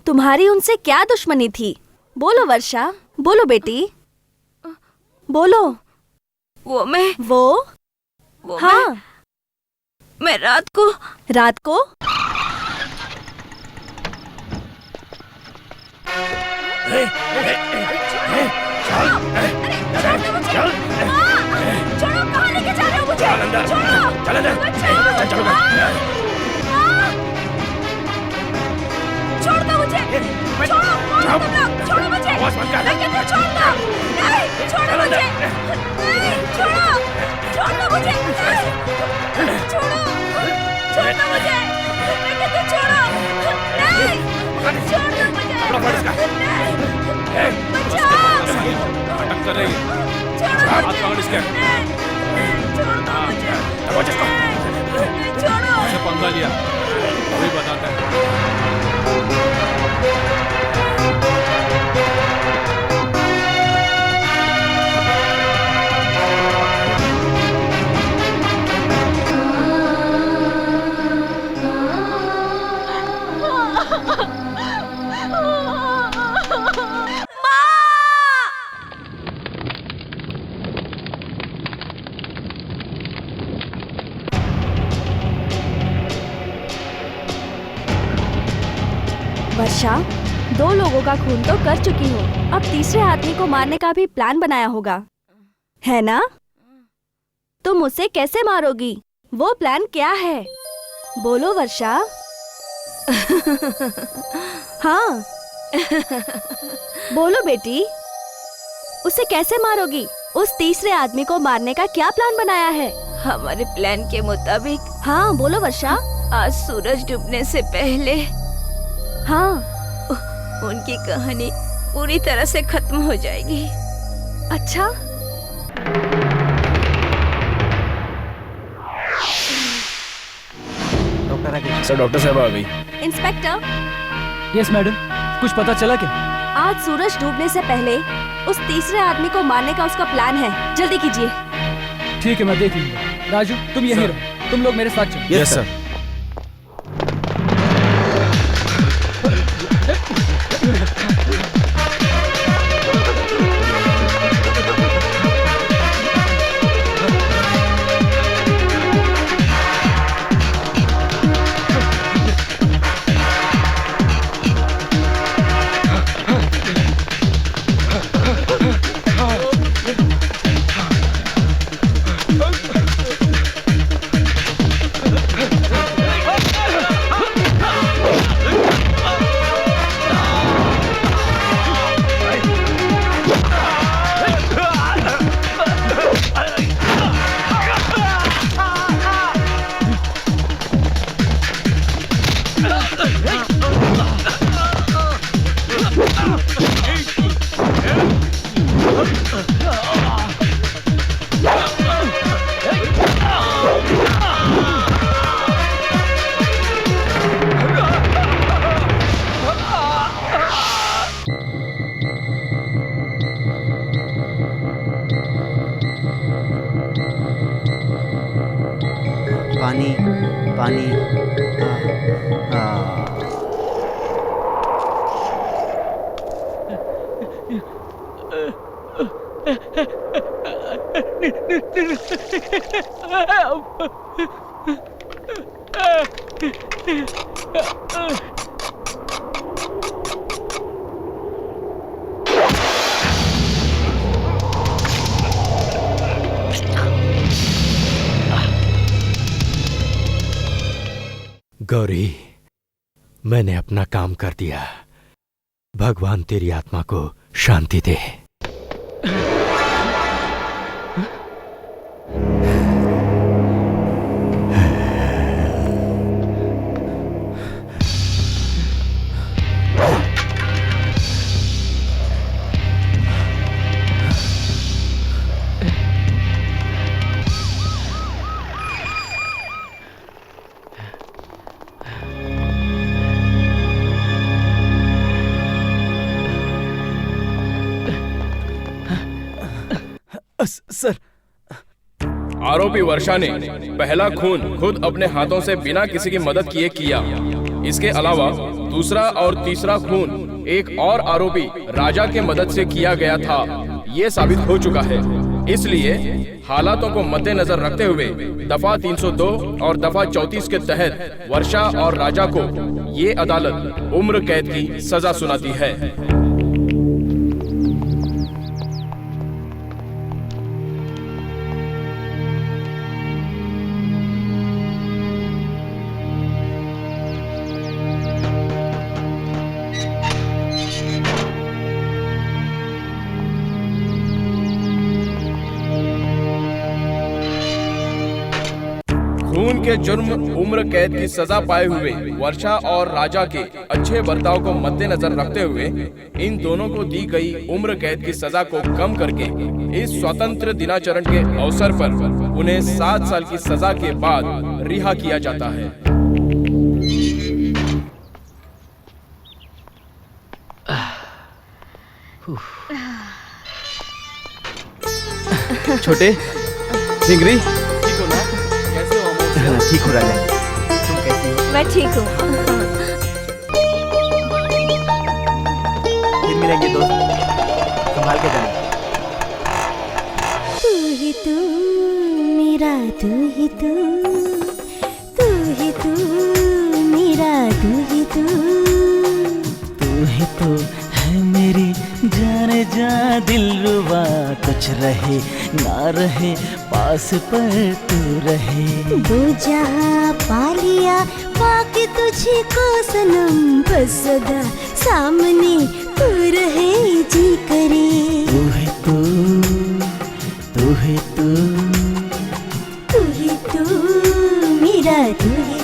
तुम्हारी उनसे क्या दुश्मनी थी? बोलो वर्षा, बोलो बेटी, बोलो। वो हाँ, मैं रात को छोड़ो, कहाँ लेके जा रहे हो मुझे? छोड़ दो मुझे, छोड़ो मुझे, मैं कहती हूँ छोड़ दो। नहीं, छोड़ो मुझे, नहीं, छोड़ो मुझे, छोड़ दो मुझे, मैं कहती हूँ छोड़ो, नहीं, छोड़ दो मुझे, बचाओ, अटक कर रही है। छोड़ो मुझे, छोड़ो, पंगा लिया, वही बताता है। वर्षा, 2 लोगों का खून तो कर चुकी हो, अब तीसरे आदमी को मारने का भी प्लान बनाया होगा, है ना? तुम उसे कैसे मारोगी? वो प्लान क्या है? बोलो वर्षा। हाँ, बोलो बेटी, उसे कैसे मारोगी? उस तीसरे आदमी को मारने का क्या प्लान बनाया है? हमारे प्लान के मुताबिक। हाँ, बोलो वर्षा। आज सूरज डूबने से पहले हाँ, उनकी कहानी पूरी तरह से खत्म हो जाएगी। अच्छा, सर, डॉक्टर साहब आ गई। इंस्पेक्टर। यस मैडम, कुछ पता चला क्या? आज सूरज डूबने से पहले उस तीसरे आदमी को मारने का उसका प्लान है, जल्दी कीजिए। ठीक है, मैं देख लूंगा। राजू, तुम यहीं रहो, तुम लोग मेरे साथ चलो। Yes sir. पानी पानी गौरी, मैंने अपना काम कर दिया। भगवान तेरी आत्मा को शांति दे। सर, आरोपी वर्षा ने पहला खून खुद अपने हाथों से बिना किसी की मदद किए किया। इसके अलावा दूसरा और तीसरा खून एक और आरोपी राजा के मदद से किया गया था। ये साबित हो चुका है। इसलिए हालातों को मद्देनजर रखते हुए दफा 302 और दफा 34 के तहत वर्षा और राजा को ये अदालत उम्र कैद की सजा सुनाती है। खून के जुर्म उम्र कैद की सजा पाए हुए वर्षा और राजा के अच्छे बर्ताव को मद्देनजर रखते हुए इन दोनों को दी गई उम्र कैद की सजा को कम करके इस स्वतंत्र दिनाचरण के अवसर पर उन्हें 7 साल की सजा के बाद रिहा किया जाता है। छोटे ढिंगरी, ठीक हो रहा है। तुम कैसी हो? मैं ठीक हूँ। फिर मिलेंगे दोस्त, संभाल के जाना। तू ही तू मेरा, तू ही तू, तू ही तू मेरा, तू ही तू, तू ही तो है मेरी जाने जा दिलरुबा। कुछ रहे ना रहे पास पर तू रहे। दो जहां पा लिया पाके तुझे को सनम, बस सदा सामने तू रहे जी करे। तू है तू, तू है तू, तू ही तू मेरा, तू ही